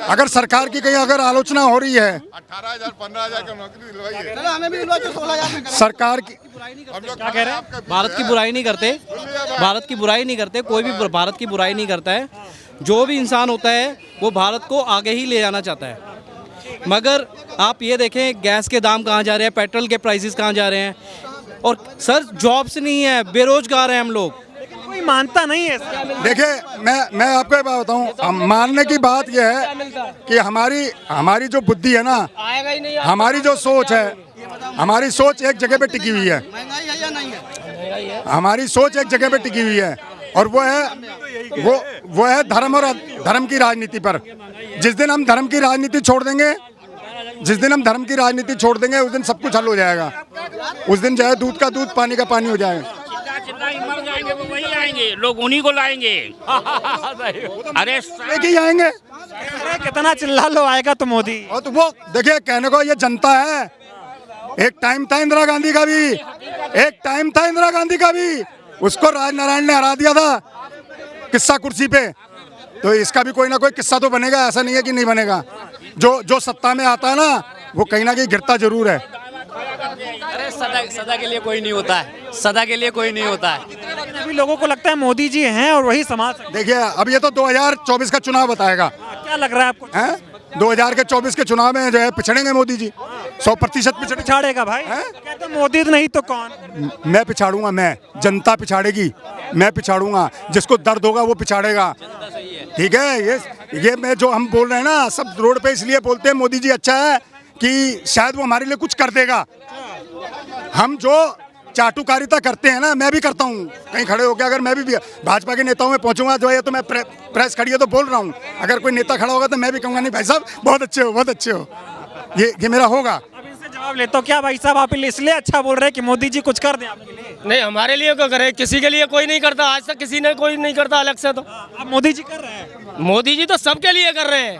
Speaker 9: अगर सरकार की कहीं अगर आलोचना हो रही है,
Speaker 10: 18,000 15,000 का नौकरी दिलवाइए।
Speaker 9: सरकार की
Speaker 4: क्या कह रहे हैं?
Speaker 6: भारत की बुराई नहीं करते, भारत की बुराई नहीं करते, कोई भी भारत की बुराई नहीं करता है। जो भी इंसान होता है वो भारत को आगे ही ले जाना चाहता है। मगर आप ये देखें गैस के दाम कहाँ जा रहे हैं, पेट्रोल के प्राइसेस कहाँ जा रहे हैं, और सर जॉब्स नहीं है, बेरोजगार हैं हम लोग।
Speaker 4: कोई मानता नहीं है इसका।
Speaker 9: देखिए, मैं आपको एक बात बताऊं, मानने की बात यह है कि हमारी जो बुद्धि है ना,
Speaker 8: आएगा ही नहीं।
Speaker 9: हमारी जो सोच है, हमारी सोच एक जगह पे टिकी हुई है। हमारी सोच एक जगह पे टिकी हुई है, और वो है धर्म और धर्म की राजनीति पर। जिस दिन हम धर्म की राजनीति छोड़ देंगे, उस दिन सब कुछ हल हो जाएगा। उस दिन जो है दूध का दूध, पानी का पानी हो जाएगा।
Speaker 11: मर जाएंगे वो वही आएंगे, लोग उन्हीं को लाएंगे। अरे
Speaker 9: लेके ही आएंगे।
Speaker 4: अरे कितना चिल्ला लो, आएगा तो मोदी।
Speaker 9: और तो वो देखिए, कहने को ये जनता है। एक टाइम था इंदिरा गांधी का भी, उसको राजनारायण ने हरा दिया था किस्सा कुर्सी पे। तो इसका भी कोई ना कोई किस्सा तो बनेगा, ऐसा नहीं है कि नहीं बनेगा। जो सत्ता में आता है ना, वो कहीं ना कहीं गिरता जरूर है।
Speaker 11: अरे सदा के लिए कोई नहीं होता है, सदा के लिए कोई नहीं होता है।
Speaker 4: अभी लोगों को लगता है मोदी जी हैं और वही समाज।
Speaker 9: देखिए, अब ये तो 2024 का चुनाव बताएगा।
Speaker 4: क्या लग रहा है आपको?
Speaker 9: 2024 के चुनाव में जो है पिछड़ेंगे मोदी जी, 100%
Speaker 4: पिछाड़ेगा भाई। कहते मोदी नहीं तो कौन?
Speaker 9: मैं पिछाड़ूंगा, मैं जनता पिछाड़ेगी, मैं पिछाड़ूंगा। जिसको दर्द होगा वो पिछाड़ेगा। ठीक है, ये मैं जो हम बोल रहे हैं ना, सब रोड पे इसलिए बोलते हैं मोदी जी अच्छा है कि शायद वो हमारे लिए कुछ कर देगा। हम जो चाटुकारिता करते हैं ना, मैं भी करता हूँ। कहीं खड़े होकर अगर मैं भी भाजपा के नेताओं में पहुंचूंगा, जो है तो मैं प्रेस खड़ी है तो बोल रहा हूँ, अगर कोई नेता खड़ा होगा तो मैं भी कहूँगा नहीं भाई साहब बहुत अच्छे हो, बहुत अच्छे हो। ये मेरा होगा।
Speaker 4: अब इनसे जवाब लेता हूँ। क्या भाई साहब आप इसलिए अच्छा बोल रहे हैं कि मोदी जी कुछ कर दें आपके लिए?
Speaker 8: नहीं, हमारे लिए क्यों करे, किसी के लिए कोई नहीं करता, आज तक किसी ने कोई नहीं करता अलग से। तो
Speaker 4: अब मोदी जी कर रहे हैं।
Speaker 8: मोदी जी तो सबके लिए कर रहे हैं,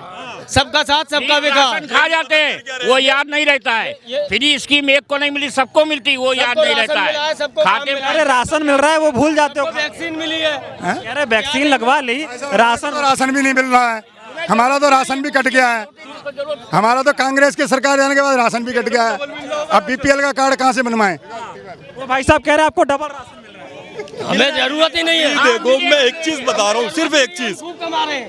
Speaker 8: सबका साथ सबका विकास।
Speaker 11: खा जाते हैं वो याद नहीं रहता है, फ्री स्कीम एक को नहीं मिली सबको मिलती, वो याद नहीं रहता है। खाते
Speaker 4: अरे राशन मिल रहा है वो भूल जाते हो।
Speaker 8: वैक्सीन मिली है,
Speaker 4: अरे वैक्सीन लगवा ली,
Speaker 9: राशन भी नहीं मिल रहा है। हमारा तो राशन भी कट गया है। हमारा तो कांग्रेस की सरकार जाने के बाद राशन भी कट गया है। अब बीपीएल का कार्ड कहाँ से बनवाएं?
Speaker 4: वो भाई साहब कह रहे हैं आपको डबल राशन मिल रहा है।
Speaker 8: हमें जरूरत ही नहीं है।
Speaker 5: देखो, मैं एक चीज बता रहा हूँ, सिर्फ एक चीज।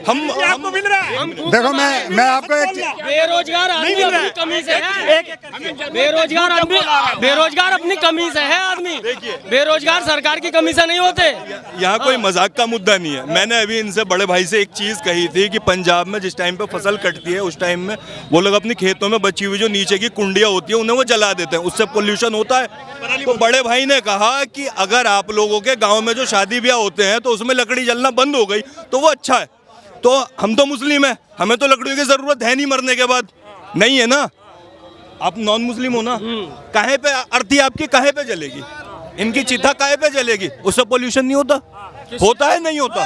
Speaker 5: हम
Speaker 4: आपको मिल रहा है।
Speaker 9: देखो, मैं आपको एक
Speaker 8: बेरोजगार आदमी अपनी कमी से है, बेरोजगार अपनी कमी से है आदमी। बेरोजगार सरकार की कमी से नहीं होते।
Speaker 5: यहाँ कोई मजाक का मुद्दा नहीं है। मैंने अभी इनसे बड़े भाई से एक चीज कही थी कि पंजाब में जिस टाइम पे फसल कटती है, उस टाइम में वो लोग अपनी खेतों में बची हुई जो नीचे की कुंडियां होती है उन्हें वो जला देते हैं, उससे पोल्यूशन होता है। तो बड़े भाई ने कहा कि अगर आप लोगों के गांव में जो शादी ब्याह होते हैं तो उसमें लकड़ी जलना बंद हो गई तो वो अच्छा है। तो हम तो मुस्लिम हैं, हमें तो लकड़ियों की जरूरत है नहीं मरने के बाद, नहीं है ना। आप नॉन मुस्लिम हो ना, काहे पे अर्थी आपकी काहे पे जलेगी, इनकी चिता काहे पे जलेगी, उससे पोल्यूशन नहीं होता? होता है नहीं होता?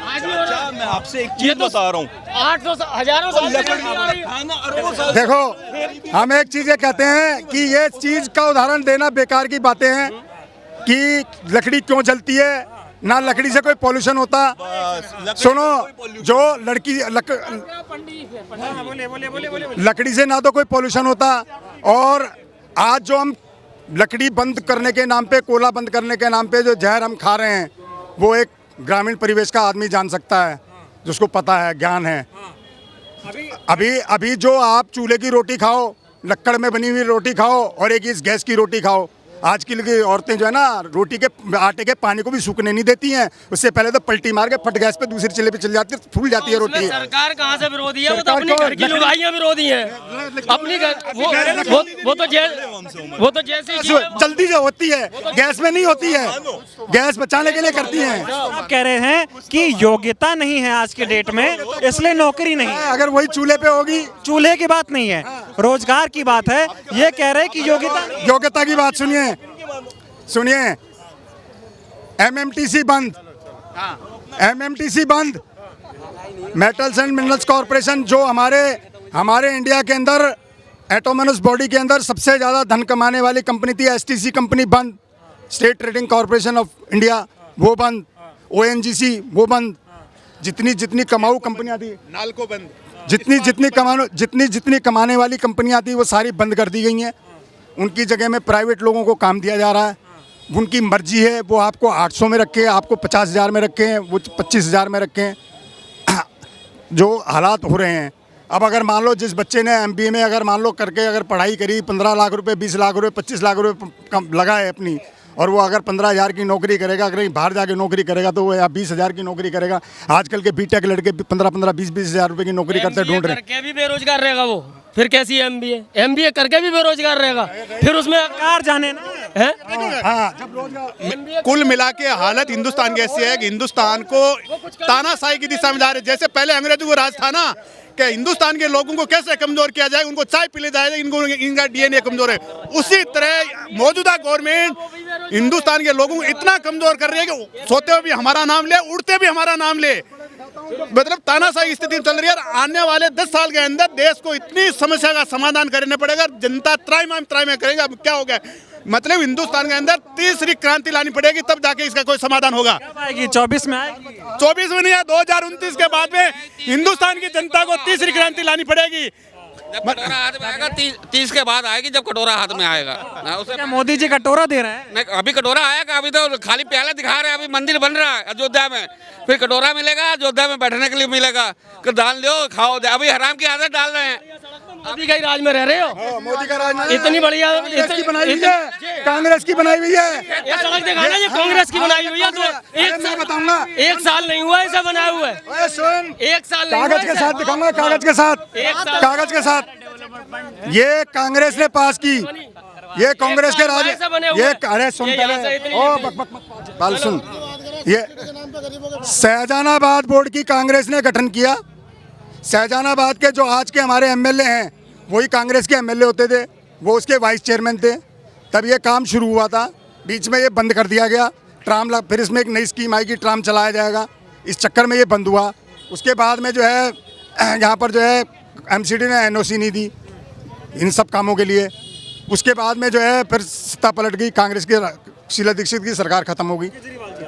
Speaker 5: अच्छा, मैं आपसे एक चीज बता रहा हूँ,
Speaker 8: 800 हजारों साल
Speaker 9: देखो, हम एक चीज ये कहते हैं कि ये चीज का उदाहरण देना बेकार की बातें हैं कि लकड़ी क्यों जलती है, ना लकड़ी से कोई पोल्यूशन होता। सुनो, जो लकड़ी से ना तो कोई पोल्यूशन होता, और आज जो हम लकड़ी बंद करने के नाम पे, कोयला बंद करने के नाम पे जो जहर हम खा रहे हैं, वो एक ग्रामीण परिवेश का आदमी जान सकता है, जिसको पता है, ज्ञान है। अभी जो आप चूल्हे की रोटी खाओ, लक्कड़ में बनी हुई रोटी खाओ, और एक इस गैस की रोटी खाओ, आजकल की औरतें जो है ना, रोटी के आटे के पानी को भी सूखने नहीं देती हैं। उससे पहले तो पलटी मार के फट गैस पे दूसरी चूल्हे पे चल जाती है, फूल जाती है रोटी।
Speaker 8: सरकार कहाँ से विरोधी है? वो तो अपनी घर की लुगाइयाँ विरोधी हैं। अपनी वो तो जैसे
Speaker 9: जल्दी जो होती है गैस में नहीं होती है, गैस बचाने के लिए करती हैं।
Speaker 4: आप कह रहे हैं कि योग्यता नहीं है आज के डेट में, इसलिए नौकरी नहीं है।
Speaker 9: अगर वही चूल्हे पे होगी,
Speaker 4: चूल्हे की बात नहीं है, रोजगार की बात है। ये कह रहे हैं कि
Speaker 9: योग्यता की बात सुनिए, एमएमटीसी बंद, एमएमटीसी बंद, मेटल्स एंड मिनरल्स कॉर्पोरेशन जो हमारे इंडिया के अंदर एटोमिनस बॉडी के अंदर सबसे ज़्यादा धन कमाने वाली कंपनी थी एसटीसी कंपनी बंद, state trading corporation of India वो बंद, ओएनजीसी वो बंद, जितनी कमाऊ कंपनियां थी
Speaker 10: नालको बंद,
Speaker 9: जितनी कमाने वाली कंपनियां थी वो सारी बंद कर दी गई हैं। उनकी जगह में प्राइवेट लोगों को काम दिया जा रहा है। उनकी मर्जी है, वो आपको 800 में रखे, आपको 50,000 में रखे, वो 25,000 में रखे। जो हालात हो रहे हैं, अब अगर मान लो जिस बच्चे ने एमबीए में अगर मान लो करके अगर पढ़ाई करी, 15 लाख रुपए, 20 लाख रुपए, 25 लाख रुपए लगाए अपनी, और वो अगर 15,000 की नौकरी करेगा, अगर बाहर जाके नौकरी करेगा तो वो या 20,000 की नौकरी करेगा। आजकल के बीटेक लड़के 15-15, 20-20 हज़ार रुपए की नौकरी करते ढूंढ रहे हैं।
Speaker 8: करके भी बेरोजगार रहेगा वो, फिर कैसी एमबीए करके भी बेरोजगार रहेगा, फिर उसमें कार जाने ना है।
Speaker 10: कुल मिला के हालत हिंदुस्तान की ऐसी है कि हिंदुस्तान को तानाशाही की दिशा में जा रहे हैं। जैसे पहले अंग्रेजों को राज था ना कि हिंदुस्तान के लोगों को कैसे कमजोर किया जाए, उनको चाय पिलाई जाए, इनका डीएनए कमजोर है, उसी तरह मौजूदा गवर्नमेंट हिंदुस्तान के लोगों को इतना कमजोर कर रही है कि सोते हुए भी हमारा नाम ले, उड़ते भी हमारा नाम ले, मतलब तानाशाही स्थिति चल रही है। और आने वाले 10 साल के अंदर देश को इतनी समस्या का समाधान करना पड़ेगा, जनता त्राहिमाम करेगा। क्या हो गया, मतलब हिंदुस्तान के अंदर तीसरी क्रांति लानी पड़ेगी, तब जाके इसका कोई समाधान होगा।
Speaker 4: 24 में आएगी,
Speaker 10: 24 में नहीं है, 2029 के बाद में हिंदुस्तान की जनता को तीसरी क्रांति लानी पड़ेगी।
Speaker 11: जब कटोरा हाथ में आएगा 30 के बाद आएगी, जब कटोरा हाथ में आएगा। उसे
Speaker 4: क्या मोदी जी कटोरा दे रहे हैं?
Speaker 11: नहीं, अभी कटोरा आएगा, अभी तो खाली प्याला दिखा रहे हैं। अभी मंदिर बन रहा है अयोध्या में, फिर कटोरा मिलेगा, अयोध्या में बैठने के लिए मिलेगा कि दान लो खाओ। अभी हराम की आदत डाल रहे हैं।
Speaker 8: मोदी का ही राज में रह रहे हो।
Speaker 9: मोदी का राज
Speaker 8: इतनी बढ़िया
Speaker 9: की बनाई हुई है, कांग्रेस की बनाई हुई है।
Speaker 8: ये सड़क दिखाना, ये कांग्रेस की बनाई हुई है। तो
Speaker 9: मैं बताऊंगा,
Speaker 8: 1 साल नहीं हुआ ऐसा बनाया हुआ है। 1 साल
Speaker 9: कागज के साथ दिखाऊंगा, कागज के साथ ये कांग्रेस ने पास की, ये कांग्रेस के राज, ये अरे सुन पहले, ओ बाल सुन, ये शाहजहानाबाद बोर्ड की कांग्रेस ने गठन किया। शाहजहानाबाद के जो आज के हमारे एमएलए हैं वही कांग्रेस के एमएलए होते थे, वो उसके वाइस चेयरमैन थे। तब ये काम शुरू हुआ था, बीच में ये बंद कर दिया गया। ट्राम फिर इसमें एक नई स्कीम आएगी, ट्राम चलाया जाएगा, इस चक्कर में ये बंद हुआ। उसके बाद में जो है यहाँ पर जो है एमसीडी ने एनओसी नहीं दी इन सब कामों के लिए। उसके बाद में जो है फिर सत्ता पलट गई, कांग्रेस की शीला दीक्षित की सरकार खत्म हो गई,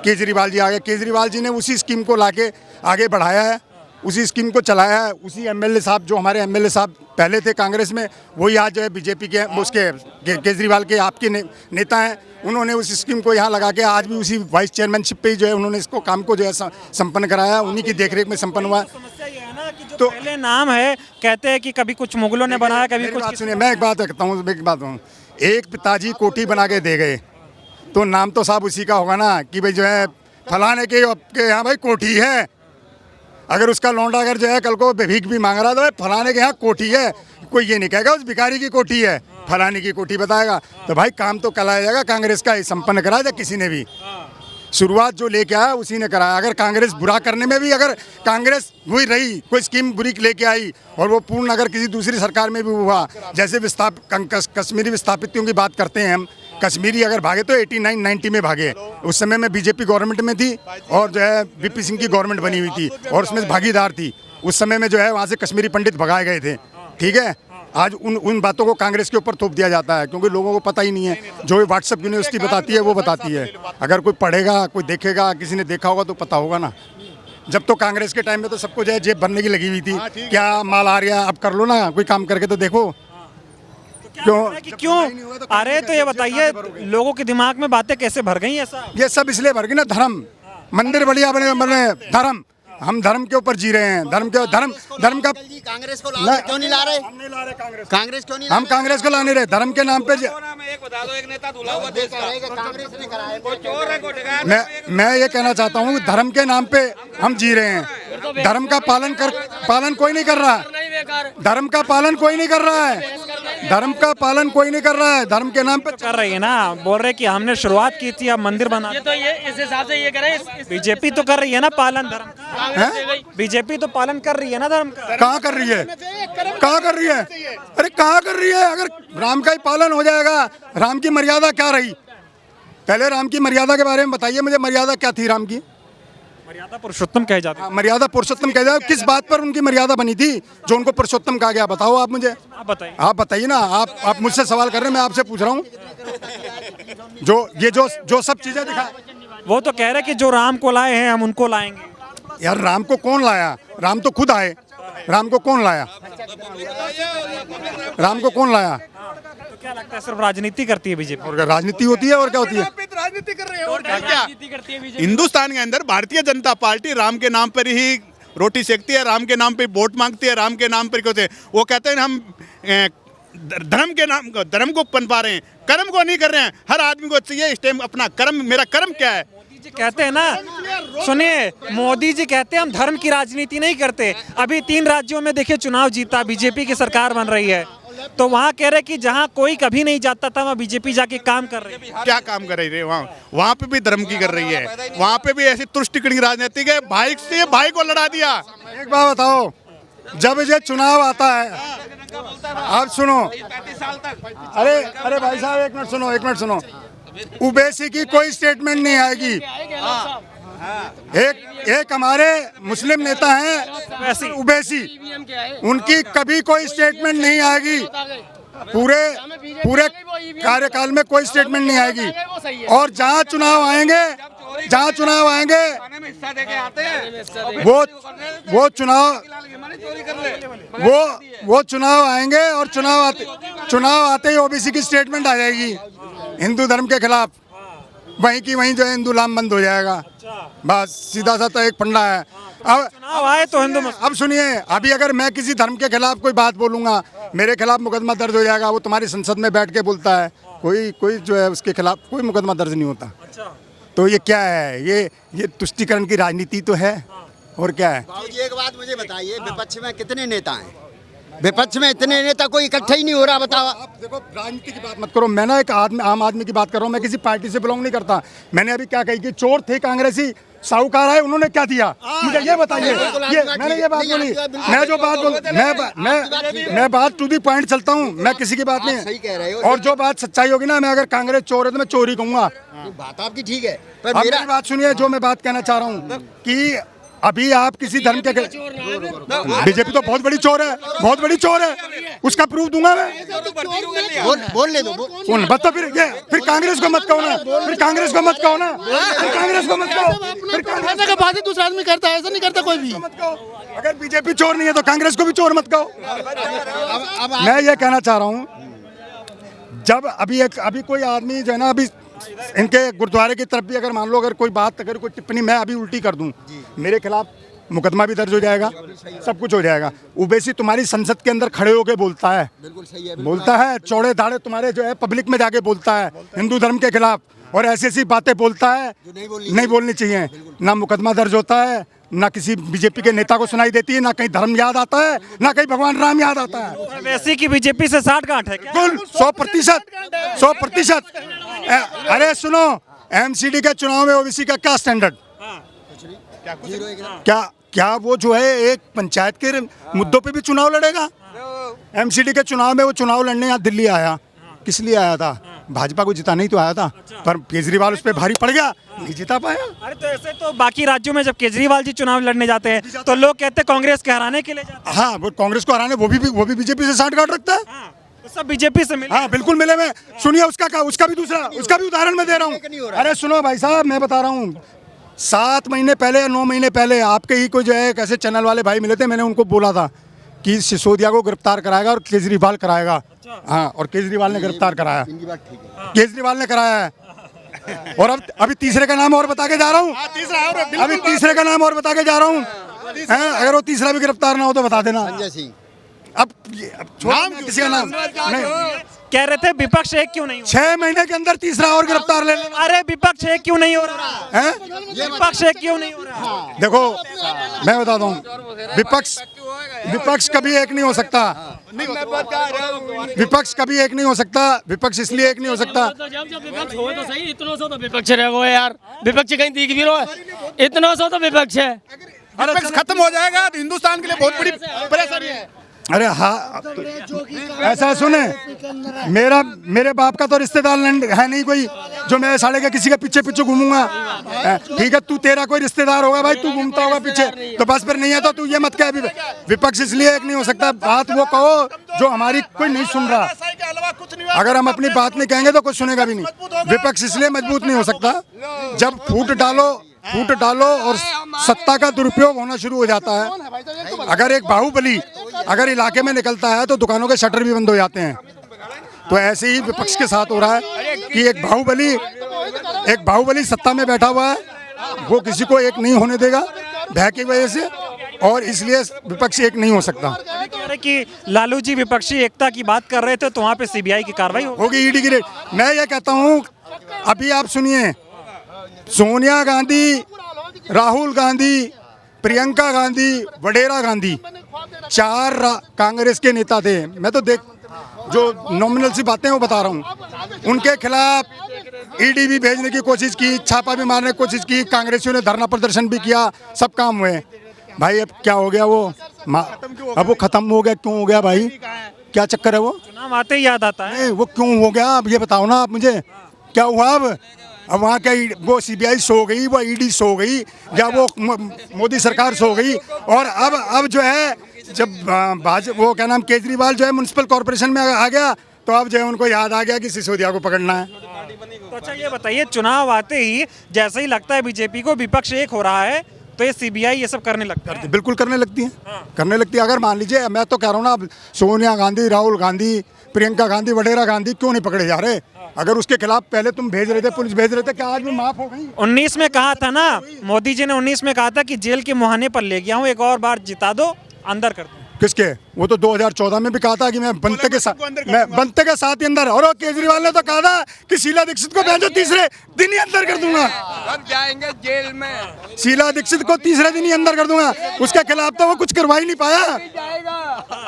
Speaker 9: केजरीवाल जी आ गए। केजरीवाल जी ने उसी स्कीम को लाके आगे बढ़ाया है, उसी स्कीम को चलाया है। उसी एमएलए साहब, जो हमारे एमएलए साहब पहले थे कांग्रेस में, वही आज जो है बीजेपी के, उसके केजरीवाल के आपके नेता हैं। उन्होंने उस स्कीम को यहाँ लगा के आज भी उसी वाइस चेयरमैनशिप पे जो है उन्होंने इसको काम को जो है संपन्न कराया, उन्हीं की देखरेख में संपन्न हुआ।
Speaker 4: तो पहले नाम है, कहते हैं कि कभी कुछ मुगलों ने बनाया, कभी कुछ।
Speaker 9: सुनिए, मैं एक बात कहता हूँ, एक पिताजी कोठी बना के दे गए तो नाम तो साहब उसी का होगा ना कि भाई जो है फलाने के यहाँ भाई कोठी है। अगर उसका लौंडा अगर जो है कल को भीख भी मांग रहा है तो फलाने के यहाँ कोठी है, कोई ये नहीं कहेगा उस भिखारी की कोठी है, फलाने की कोठी बताएगा। तो भाई काम तो कराया जाएगा, कांग्रेस का संपन्न कराया जाए। किसी ने भी शुरुआत जो लेके आया उसी ने कराया। अगर कांग्रेस बुरा करने में भी अगर कांग्रेस हुई रही, कोई स्कीम बुरी लेके आई और वो पूर्ण अगर किसी दूसरी सरकार में भी हुआ, जैसे कश्मीरी विस्थापितों की बात करते हैं हम, कश्मीरी अगर भागे तो 89-90 में भागे। उस समय में बीजेपी गवर्नमेंट में थी और जो है वीपी सिंह की गवर्नमेंट बनी हुई थी और उसमें भागीदार थी। उस समय में जो है वहाँ से कश्मीरी पंडित भगाए गए थे, ठीक है। आज उन बातों को कांग्रेस के ऊपर थोप दिया जाता है क्योंकि लोगों को पता ही नहीं है। जो व्हाट्सएप यूनिवर्सिटी बताती है वो बताती है, अगर कोई पढ़ेगा, कोई देखेगा, किसी ने देखा होगा तो पता होगा ना। जब तो कांग्रेस के टाइम में तो सबको जो है जेब भरने की लगी हुई थी, क्या माल आ रहा है, अब कर लो ना, कोई काम करके तो देखो।
Speaker 4: क्यों? अरे तो ये बताइए, लोगों के दिमाग में बातें कैसे भर गई ऐसा?
Speaker 9: ये सब इसलिए भर गई ना, धर्म, मंदिर बढ़िया बने, धर्म, हम धर्म के ऊपर जी रहे हैं। धर्म का
Speaker 1: कांग्रेस को क्यों नहीं ला रहे? कांग्रेस क्यों नहीं?
Speaker 9: हम कांग्रेस को ला नहीं रहे, धर्म के नाम पे। मैं ये कहना चाहता हूँ, धर्म के नाम पे हम जी रहे हैं। धर्म का पालन कोई नहीं कर रहा, धर्म का पालन कोई नहीं कर रहा है, धर्म का पालन कोई नहीं कर रहा है। धर्म के नाम पे
Speaker 4: कर रही है ना, बोल रहे कि हमने शुरुआत की थी, अब मंदिर बना।
Speaker 8: ये तो ये इस हिसाब से ये करें।
Speaker 4: बीजेपी तो कर रही है ना पालन धर्म का, बीजेपी तो पालन कर रही है ना धर्म का।
Speaker 9: कहाँ कर रही है, कहाँ कर रही है? अरे कहाँ कर रही है? अगर राम का ही पालन हो जाएगा, राम की मर्यादा क्या रही? पहले राम की मर्यादा के बारे में बताइए मुझे, मर्यादा क्या थी राम की?
Speaker 4: पुरुषोत्तम कहे जाते हैं।
Speaker 9: मर्यादा पुरुषोत्तम कह जाए, किस बात पर उनकी मर्यादा बनी थी जो उनको पुरुषोत्तम कहा गया? बताओ आप मुझे,
Speaker 4: आप बताइए।
Speaker 9: आप बताइए ना। आप मुझसे सवाल कर रहे हैं, मैं आपसे पूछ रहा हूँ। जो सब चीजें दिखा,
Speaker 4: वो तो कह रहे हैं कि जो राम को लाए हैं हम उनको लाएंगे।
Speaker 9: यार राम को कौन लाया? राम तो खुद आए। राम को कौन लाया? राम को कौन लाया?
Speaker 4: तो क्या लगता है सिर्फ राजनीति करती है बीजेपी?
Speaker 9: और क्या राजनीति होती है? और क्या होती है?
Speaker 10: राजनीति कर रहे हैं और क्या? हिंदुस्तान के अंदर भारतीय जनता पार्टी राम के नाम पर ही रोटी सेकती है, राम के नाम पे वोट मांगती है, राम के नाम पर कहते हैं, वो कहते हैं हम धर्म के नाम धर्म को पनपा रहे हैं, कर्म को नहीं कर रहे हैं। हर आदमी को चाहिए इस टाइम अपना कर्म, मेरा कर्म क्या है।
Speaker 4: मोदी जी कहते हैं ना, सुनिए, मोदी जी कहते हैं हम धर्म की राजनीति नहीं करते। अभी 3 राज्यों में देखिए चुनाव जीता, बीजेपी की सरकार बन रही है, तो वहाँ कह रहे कि जहाँ कोई कभी नहीं जाता था वहाँ बीजेपी जाके काम कर रही है।
Speaker 10: क्या काम कर रही है वहाँ पे भी धर्म की कर रही है, वहाँ पे भी ऐसी तुष्टिकड़ी राजनीति के भाई से भाई को लड़ा दिया।
Speaker 9: एक बात बताओ, जब ये चुनाव आता है, आप सुनो, अरे भाई साहब एक मिनट सुनो, ओबीसी की कोई स्टेटमेंट नहीं आएगी। एक हमारे मुस्लिम नेता हैं ओबीसी, उनकी कभी कोई स्टेटमेंट नहीं आएगी। पूरे कार्यकाल में कोई स्टेटमेंट नहीं आएगी। और जहाँ चुनाव आएंगे वो चुनाव आएंगे और चुनाव आते ही ओबीसी की स्टेटमेंट आ जाएगी हिंदू धर्म के खिलाफ। वहीं की वहीं जो है हिंदू लाम बंद हो जाएगा। बस सीधा सा तो एक फंडा है। अब
Speaker 4: चुनाव आए तो हिंदू
Speaker 9: अब सुनिए, अभी अगर मैं किसी धर्म के खिलाफ कोई बात बोलूंगा, मेरे खिलाफ मुकदमा दर्ज हो जाएगा। वो तुम्हारी संसद में बैठ के बोलता है, कोई जो है उसके खिलाफ कोई मुकदमा दर्ज नहीं होता। तो ये क्या है? ये तुष्टीकरण की राजनीति तो है, और क्या है?
Speaker 12: एक बात मुझे बताइए, विपक्ष में कितने नेता हैं? विपक्ष में इतने नेता कोई इकट्ठा ही नहीं हो रहा, बताओ।
Speaker 9: आप देखो, राजनीति की बात मत करो। मैं ना एक आम आदमी की बात कर रहा हूँ। मैं किसी पार्टी से बिलोंग नहीं करता। मैंने अभी क्या कही कि चोर थे कांग्रेसी, साहूकार आए, उन्होंने क्या दिया मुझे ये बताइए। मैंने ये बात बोली, मैं जो बात बोल मैं बात टू दी पॉइंट चलता हूँ, मैं किसी की बात नहीं। और जो बात सच्चाई होगी ना, मैं अगर कांग्रेस चोर है तो मैं चोरी कहूँगा।
Speaker 12: बात आपकी ठीक है,
Speaker 9: पर मेरी बात सुनिए, जो मैं बात कहना चाह रहा हूँ कि अभी आप किसी धर्म के, बीजेपी तो बहुत बड़ी चोर है, उसका प्रूफ दूंगा मैं।
Speaker 12: बोल ले दो।
Speaker 9: कौन बता? फिर कांग्रेस को मत कहो ना, फिर कांग्रेस को मत कहो। फिर कांग्रेस
Speaker 7: का बात ही दूसरा आदमी करता है, ऐसा नहीं करता कोई भी।
Speaker 9: अगर बीजेपी चोर नहीं है तो कांग्रेस को भी चोर मत कहो। मैं ये कहना चाह रहा हूँ, जब अभी कोई आदमी जो है ना, अभी इनके गुरुद्वारे की तरफ भी अगर मान लो अगर कोई टिप्पणी मैं अभी उल्टी कर दूं, मेरे खिलाफ मुकदमा भी दर्ज हो जाएगा, सब कुछ हो जाएगा। ओबीसी तुम्हारी संसद के अंदर खड़े होके बोलता है, बोलता है चौड़े दाढ़े तुम्हारे जो है पब्लिक में जाके बोलता है हिंदू धर्म के खिलाफ, और ऐसी बातें बोलता है नहीं बोलनी चाहिए। ना मुकदमा दर्ज होता है, ना किसी बीजेपी के नेता को सुनाई देती है, ना कहीं धर्म याद आता है, ना कहीं भगवान राम याद आता है।
Speaker 4: वैसे की बीजेपी से 60 गांठ है क्या?
Speaker 9: 100%। अरे सुनो, एमसीडी के चुनाव में ओबीसी का क्या स्टैंडर्ड? क्या वो जो है एक पंचायत के मुद्दों पे भी चुनाव लड़ेगा? एमसीडी के चुनाव में वो चुनाव लड़ने यहाँ दिल्ली आया, किस लिए आया था? भाजपा को जिताना ही तो आया था, पर केजरीवाल उस पर भारी पड़ गया, नहीं जिता पाया।
Speaker 4: अरे तो ऐसे तो बाकी राज्यों में जब केजरीवाल जी चुनाव लड़ने जाते हैं तो लोग कहते हैं कांग्रेस के हराने के लिए जाते हैं।
Speaker 9: हाँ, वो कांग्रेस को हराने, वो भी बीजेपी से 60 गांठ रखता है।
Speaker 4: तो सब बीजेपी से मिले।
Speaker 9: हाँ बिल्कुल मिले। मैं सुनिए, उसका भी उदाहरण मैं दे रहा हूँ। अरे सुनो भाई साहब, मैं बता रहा हूँ, 7 महीने पहले या 9 महीने पहले आपके ही कोई जो है कैसे चैनल वाले भाई मिले थे, मैंने उनको बोला था कि सिसोदिया को गिरफ्तार कराएगा और केजरीवाल कराएगा। हाँ, और केजरीवाल ने गिरफ्तार कराया, केजरीवाल ने कराया है। और अब अभी तीसरे का नाम और बता के जा रहा हूँ, अगर वो तीसरा भी गिरफ्तार ना हो तो बता देना। अब नाम किसी का नाम नहीं
Speaker 4: कह रहे थे विपक्ष एक क्यों नहीं हो?
Speaker 9: 6 महीने के अंदर तीसरा और गिरफ्तार ले लेना।
Speaker 4: अरे विपक्ष एक क्यों नहीं हो रहा है? विपक्ष एक क्यों नहीं हो रहा?
Speaker 9: देखो मैं बताता हूँ, विपक्ष कभी एक नहीं हो सकता। विपक्ष कभी एक नहीं हो सकता। विपक्ष इसलिए एक नहीं हो सकता,
Speaker 8: विपक्ष हो तो सही, इतना सो तो विपक्ष रहेगा यार। विपक्ष कहीं दिख भी रहा है, इतना सो तो विपक्ष है।
Speaker 10: विपक्ष खत्म हो जाएगा तो हिंदुस्तान के लिए बहुत बड़ी परेशानी है।
Speaker 9: अरे हाँ, ऐसा सुने, मेरे बाप का तो रिश्तेदार है नहीं कोई जो मैं साले के किसी के पीछे पीछे घूमूंगा। ठीक है, तू तेरा कोई रिश्तेदार होगा भाई, तू घूमता होगा पीछे, तो बस फिर नहीं है तो तू ये मत कह। विपक्ष इसलिए एक नहीं हो सकता, बात वो कहो जो हमारी कोई नहीं सुन रहा। अगर हम अपनी बात नहीं कहेंगे तो कोई सुनेगा भी नहीं। विपक्ष इसलिए मजबूत नहीं हो सकता जब फूट डालो और सत्ता का दुरुपयोग होना शुरू हो जाता है। अगर एक बाहुबली अगर इलाके में निकलता है तो दुकानों के शटर भी बंद हो जाते हैं। तो ऐसे ही विपक्ष के साथ हो रहा है कि एक बाहुबली सत्ता में बैठा हुआ है, वो किसी को एक नहीं होने देगा भय की वजह से, और इसलिए विपक्ष एक नहीं हो सकता।
Speaker 4: कह रहे कि लालू जी विपक्षी एकता की बात कर रहे थे तो वहाँ पे सीबीआई की कार्रवाई
Speaker 9: होगी, ईडी की रेड। मैं ये कहता हूँ, अभी आप सुनिए, सोनिया गांधी, राहुल गांधी, प्रियंका गांधी, वडेरा गांधी, 4 कांग्रेस के नेता थे। मैं तो जो नॉमिनल सी बातें वो बता रहा हूँ। उनके खिलाफ ईडी भी भेजने की कोशिश की, छापा भी मारने की कोशिश की, कांग्रेसियों ने धरना प्रदर्शन भी किया, सब काम हुए। भाई अब क्या हो गया, अब वो खत्म हो गया। क्यों हो गया भाई, क्या चक्कर है? वो
Speaker 4: चुनाव आते ही याद आता है।
Speaker 9: वो क्यों हो गया, अब ये बताओ ना आप मुझे, क्या हुआ? अब वहाँ क्या वो सीबीआई सो गई, वो ईडी सो गई, या वो मोदी सरकार सो गई? और अब जो है, जब वो क्या नाम केजरीवाल जो है म्युनिसिपल कॉर्पोरेशन में आ गया, तो अब जो है उनको याद आ गया कि सिसोदिया को पकड़ना है।
Speaker 4: तो अच्छा ये बताइए, चुनाव आते ही जैसे ही लगता है बीजेपी को विपक्ष एक हो रहा है तो ये सीबीआई ये सब करने लगता है?
Speaker 9: बिल्कुल करने लगती है, करने लगती है। अगर मान लीजिए, मैं तो कह रहा हूँ ना, अब सोनिया गांधी, राहुल गांधी, प्रियंका गांधी, वडेरा गांधी क्यों नहीं पकड़े जा रहे? अगर उसके खिलाफ पहले तुम भेज रहे थे, पुलिस भेज रहे थे, क्या आज भी माफ हो गई?
Speaker 4: 19 में कहा था ना, मोदी जी ने 19 में कहा था कि जेल के मुहाने पर ले गया हूँ, एक और बार जिता दो, अंदर कर दो।
Speaker 9: किसके? वो तो 2014 में भी कहा था कि मैं बनते के साथ ही अंदर। और केजरीवाल ने तो कहा था कि शीला दीक्षित को भेजो, तीसरे दिन ही अंदर कर दूंगा।
Speaker 11: सब जाएंगे जेल में,
Speaker 9: शीला दीक्षित को तीसरे दिन ही अंदर कर दूंगा। उसके खिलाफ तो वो कुछ करवा ही नहीं पाया।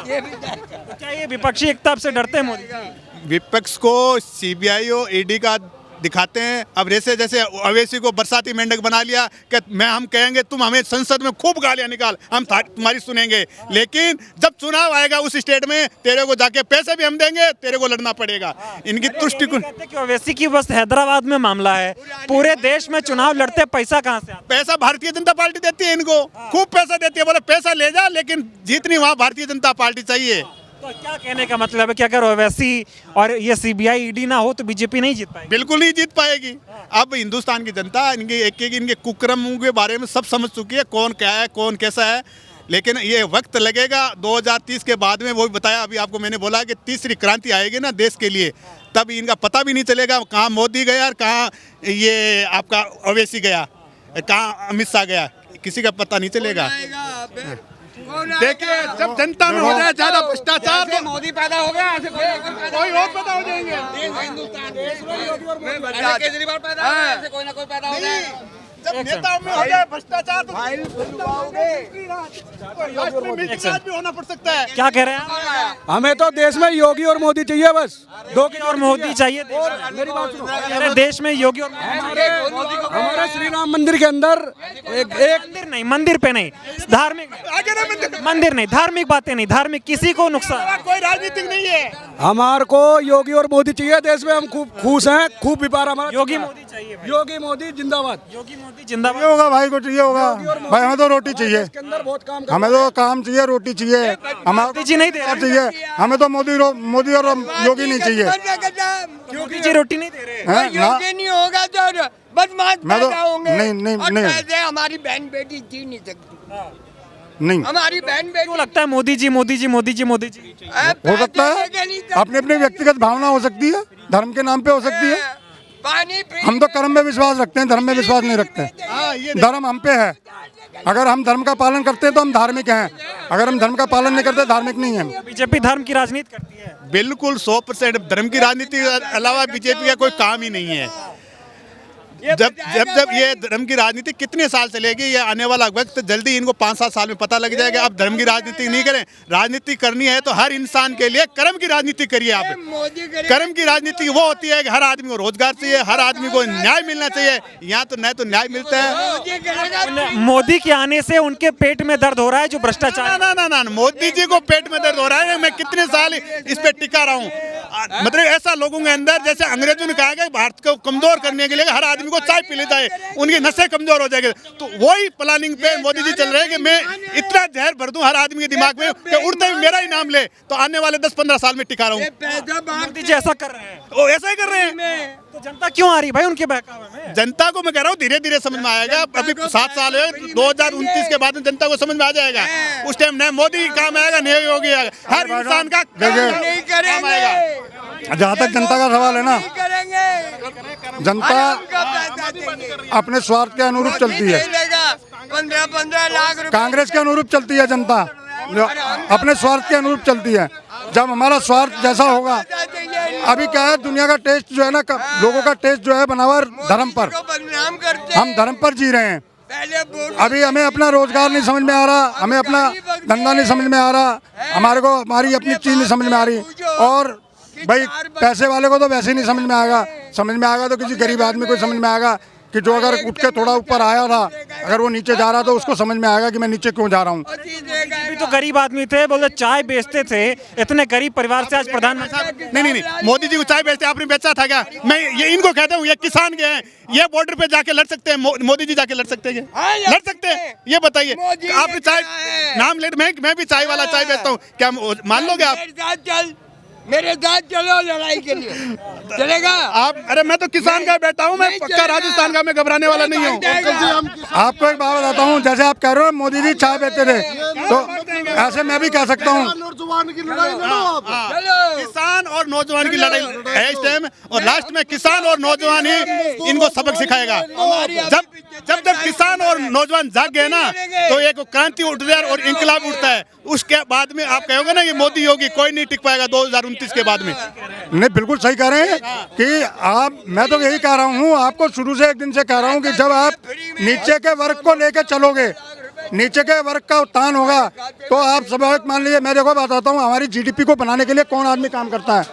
Speaker 4: क्या ये विपक्षी एकता से डरते हैं मोदी?
Speaker 10: विपक्ष को सीबीआई और ईडी का दिखाते हैं। अब जैसे अवैसी को बरसाती मेंढक बना लिया कि हम कहेंगे तुम हमें संसद में खूब गालियां निकाल, हम तुम्हारी सुनेंगे, लेकिन जब चुनाव आएगा उस स्टेट में तेरे को जाके पैसे भी हम देंगे, तेरे को लड़ना पड़ेगा। इनकी तुष्टि को
Speaker 4: अवैसी की बस हैदराबाद में मामला है, पूरे देश में चुनाव लड़ते पैसा कहाँ से आता?
Speaker 10: पैसा भारतीय जनता पार्टी देती है, इनको खूब पैसा देती है। बोले पैसा ले जा, लेकिन जीतनी वहाँ भारतीय जनता पार्टी चाहिए।
Speaker 4: तो क्या कहने का मतलब है कि अगर ओवैसी और ये सीबीआई ईडी ना हो तो बीजेपी नहीं जीत पाएगी?
Speaker 10: बिल्कुल नहीं जीत पाएगी। अब हिंदुस्तान की जनता इनके कुकर्मों के बारे में सब समझ चुकी है, कौन क्या है, कौन कैसा है। लेकिन ये वक्त लगेगा। 2030 के बाद में, वो भी बताया अभी आपको मैंने बोला कि तीसरी क्रांति आएगी ना देश के लिए, तब इनका पता भी नहीं चलेगा कहाँ मोदी गया और कहाँ ये आपका ओवैसी गया, कहाँ अमित शाह गया, किसी का पता नहीं चलेगा। देखिए, जब जनता में हो जाए ज्यादा भ्रष्टाचार, तो
Speaker 11: मोदी पैदा हो गया,
Speaker 10: कोई और पैदा हो जाएंगे।
Speaker 11: केजरीवाल पैदा हो गया, ऐसे कोई ना कोई पैदा हो जाए।
Speaker 10: जब नेताओं में हो जाए भ्रष्टाचार तो राष्ट्र भी होना पड़ सकता है।
Speaker 4: क्या कह रहे हैं?
Speaker 6: हमें तो देश में योगी और मोदी चाहिए, बस दो की
Speaker 4: और मोदी चाहिए।
Speaker 6: मेरी बात सुनो,
Speaker 4: अरे देश में योगी और
Speaker 6: हमारे श्री राम मंदिर के अंदर एक
Speaker 4: मंदिर पे नहीं, धार्मिक मंदिर नहीं, धार्मिक बातें नहीं, धार्मिक किसी को नुकसान,
Speaker 10: कोई राजनीतिक नहीं है।
Speaker 6: हमारे को योगी और मोदी चाहिए देश में। हम खूब खुश हैं, खूब व्यापार हमारा।
Speaker 4: योगी मोदी चाहिए,
Speaker 6: योगी मोदी जिंदाबाद,
Speaker 4: योगी मोदी जिंदाबाद।
Speaker 9: ये होगा भाई, कुछ ये होगा भाई। हमें तो रोटी चाहिए,
Speaker 6: अंदर बहुत काम
Speaker 9: हमें तो काम चाहिए, रोटी चाहिए, हमें
Speaker 4: जी नहीं दे रहे
Speaker 9: चाहिए। हमें तो मोदी और योगी नहीं चाहिए।
Speaker 4: योगी जी रोटी नहीं दे रहे हैं।
Speaker 11: योगी नहीं होगा तो बदमाश पैदा होंगे।
Speaker 9: नहीं,
Speaker 11: हमारी बहन बेटी जी नहीं सकती,
Speaker 9: नहीं।
Speaker 11: हमारी बहन बेटी।
Speaker 4: क्यों लगता है मोदी जी मोदी जी मोदी जी मोदी जी?
Speaker 9: हो सकता है, अपनी अपनी व्यक्तिगत भावना हो सकती है, धर्म के नाम पे हो सकती है। हम तो कर्म में विश्वास रखते हैं, धर्म में विश्वास नहीं रखते। धर्म हम पे है। अगर हम धर्म का पालन करते हैं तो हम धार्मिक हैं, अगर हम धर्म का पालन नहीं करते धार्मिक नहीं है।
Speaker 4: बीजेपी धर्म की राजनीति करती है।
Speaker 10: बिल्कुल 100% धर्म की राजनीति के अलावा बीजेपी का कोई काम ही नहीं है। जब ये धर्म की राजनीति कितने साल चलेगी, ये आने वाला वक्त जल्दी इनको 5-7 साल में पता लग जाएगा। अब धर्म की राजनीति नहीं करें, राजनीति करनी है तो हर इंसान के लिए कर्म की राजनीति करिए। आप कर्म की राजनीति वो होती है कि हर आदमी को रोजगार चाहिए, हर आदमी को न्याय मिलना चाहिए। यहाँ तो न तो न्याय मिलता है।
Speaker 4: मोदी के आने से उनके पेट में दर्द हो रहा है जो भ्रष्टाचार।
Speaker 10: ना, मोदी जी को पेट में दर्द हो रहा है। मैं कितने साल इस पे टिका रहा हूँ। मतलब ऐसा लोगों के अंदर, जैसे अंग्रेजों ने कहा कि भारत को कमजोर करने के लिए हर आदमी को चाय पी लेता है, उनकी नसें कमजोर हो जाएगी। तो वही प्लानिंग पे मोदी जी चल रहे हैं कि मैं इतना जहर भर दूं हर आदमी के दिमाग में कि उड़ते हुए मेरा ही नाम ले, तो आने वाले 10-15 साल में टिका रहा हूँ।
Speaker 4: मोदी जी ऐसा कर रहे हैं,
Speaker 10: वो ऐसा ही कर रहे हैं।
Speaker 4: तो जनता क्यों आ रही भाई उनके बहकावे में?
Speaker 10: जनता को मैं कह रहा हूँ धीरे धीरे समझ में आएगा। अभी 7 साल है, 2029 के बाद में जनता को समझ में आ जाएगा। उस टाइम न मोदी काम आएगा न योगी आएगा, हर इंसान का काम आएगा।
Speaker 9: जहाँ तक जनता का सवाल है ना, जनता अपने स्वार्थ के अनुरूप चलती है।
Speaker 12: 15 लाख
Speaker 9: कांग्रेस के अनुरूप चलती है जनता, अपने स्वार्थ के अनुरूप चलती है। जब हमारा स्वार्थ जैसा होगा, अभी क्या है, दुनिया का टेस्ट जो है ना, लोगों का टेस्ट जो है बना हुआ धर्म पर। हम धर्म पर जी रहे हैं। अभी हमें अपना रोजगार नहीं समझ में आ रहा, हमें अपना धंधा नहीं समझ में आ रहा, हमारे को हमारी अपनी चीज नहीं समझ में आ रही। और भाई पैसे वाले को तो वैसे ही नहीं समझ में आएगा। समझ में आएगा तो किसी गरीब आदमी को समझ में आएगा कि जो अगर उठ के थोड़ा ऊपर आया था, अगर वो नीचे जा रहा तो उसको समझ में आएगा कि मैं नीचे क्यों जा रहा हूँ।
Speaker 4: अभी तो गरीब आदमी थे, बोलते चाय बेचते थे, इतने गरीब परिवार से आज प्रधानमंत्री।
Speaker 10: नहीं, मोदी जी को चाय बेचते आपने बेचा था क्या? मैं ये इनको कहता हूँ, ये किसान के हैं, ये बॉर्डर पे जाके लड़ सकते हैं, मोदी जी जाके लड़ सकते हैं, लड़ सकते हैं? ये बताइए, आपने चाय नाम ले, मैं भी चाय वाला चाय बेचता हूँ, क्या मान लोगे आप?
Speaker 12: मेरे साथ चलो लड़ाई के लिए, चलेगा
Speaker 10: आप? अरे मैं तो किसान का बैठा हूँ, मैं पक्का राजस्थान का, मैं घबराने वाला नहीं हूँ।
Speaker 9: आपको एक बात बताता हूँ, जैसे आप कह रहे हो मोदी जी चाय बेचते थे, तो ऐसे मैं भी कह सकता हूँ।
Speaker 10: किसान और नौजवान की लड़ाई है इस टाइम, और लास्ट में किसान और नौजवान ही इनको सबक सिखाएगा। जब किसान और नौजवान जाग गए ना, तो एक क्रांति उठ रहा है और इंकलाब उठता है। उसके बाद में आप कहोगे ना ये मोदी योगी, कोई नहीं टिक पाएगा 2029 के बाद में।
Speaker 9: नहीं, बिल्कुल सही कह रहे हैं कि आप, मैं तो यही कह रहा हूँ, आपको शुरू से एक दिन से कह रहा हूँ कि जब आप नीचे के वर्ग को लेकर चलोगे, नीचे के वर्ग का उत्थान होगा, तो आप स्वाभाविक मान लीजिए। मैं देखो बताता हूँ, हमारी जीडीपी को बनाने के लिए कौन आदमी काम करता है?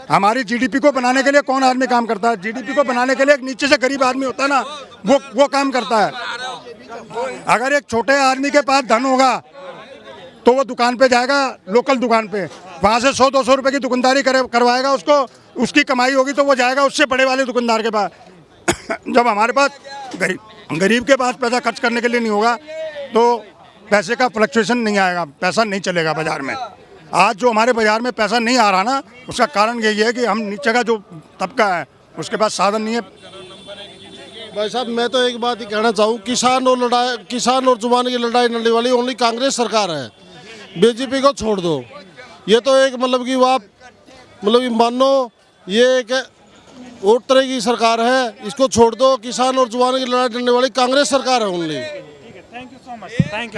Speaker 9: हमारी जीडीपी को बनाने के लिए कौन आदमी काम करता है? जीडीपी को बनाने के लिए एक नीचे से गरीब आदमी होता है ना, वो काम करता है। अगर एक छोटे आदमी के पास धन होगा तो वो दुकान पे जाएगा, लोकल दुकान पे, वहाँ से 100-200 रुपए की दुकानदारी करवाएगा, उसको उसकी कमाई होगी तो वो जाएगा उससे बड़े वाले दुकानदार के पास। जब हमारे पास गरीब के पास पैसा खर्च करने के लिए नहीं होगा तो पैसे का फ्लक्चुएशन नहीं आएगा, पैसा नहीं चलेगा बाजार में। आज जो हमारे बाजार में पैसा नहीं आ रहा ना, उसका कारण यही है कि हम नीचे का जो तबका है उसके पास साधन नहीं है।
Speaker 13: भाई साहब, मैं तो एक बात ही कहना चाहूँ, किसान और जुबान की लड़ाई लड़ने वाली ओनली कांग्रेस सरकार है। बीजेपी को छोड़ दो। ये तो एक मतलब कि आप मतलब कि मानो ये एक और तरह की सरकार है, इसको छोड़ दो। किसान और जुबान की लड़ाई लड़ने वाली कांग्रेस सरकार है only.
Speaker 4: Thank you so much. Thank you.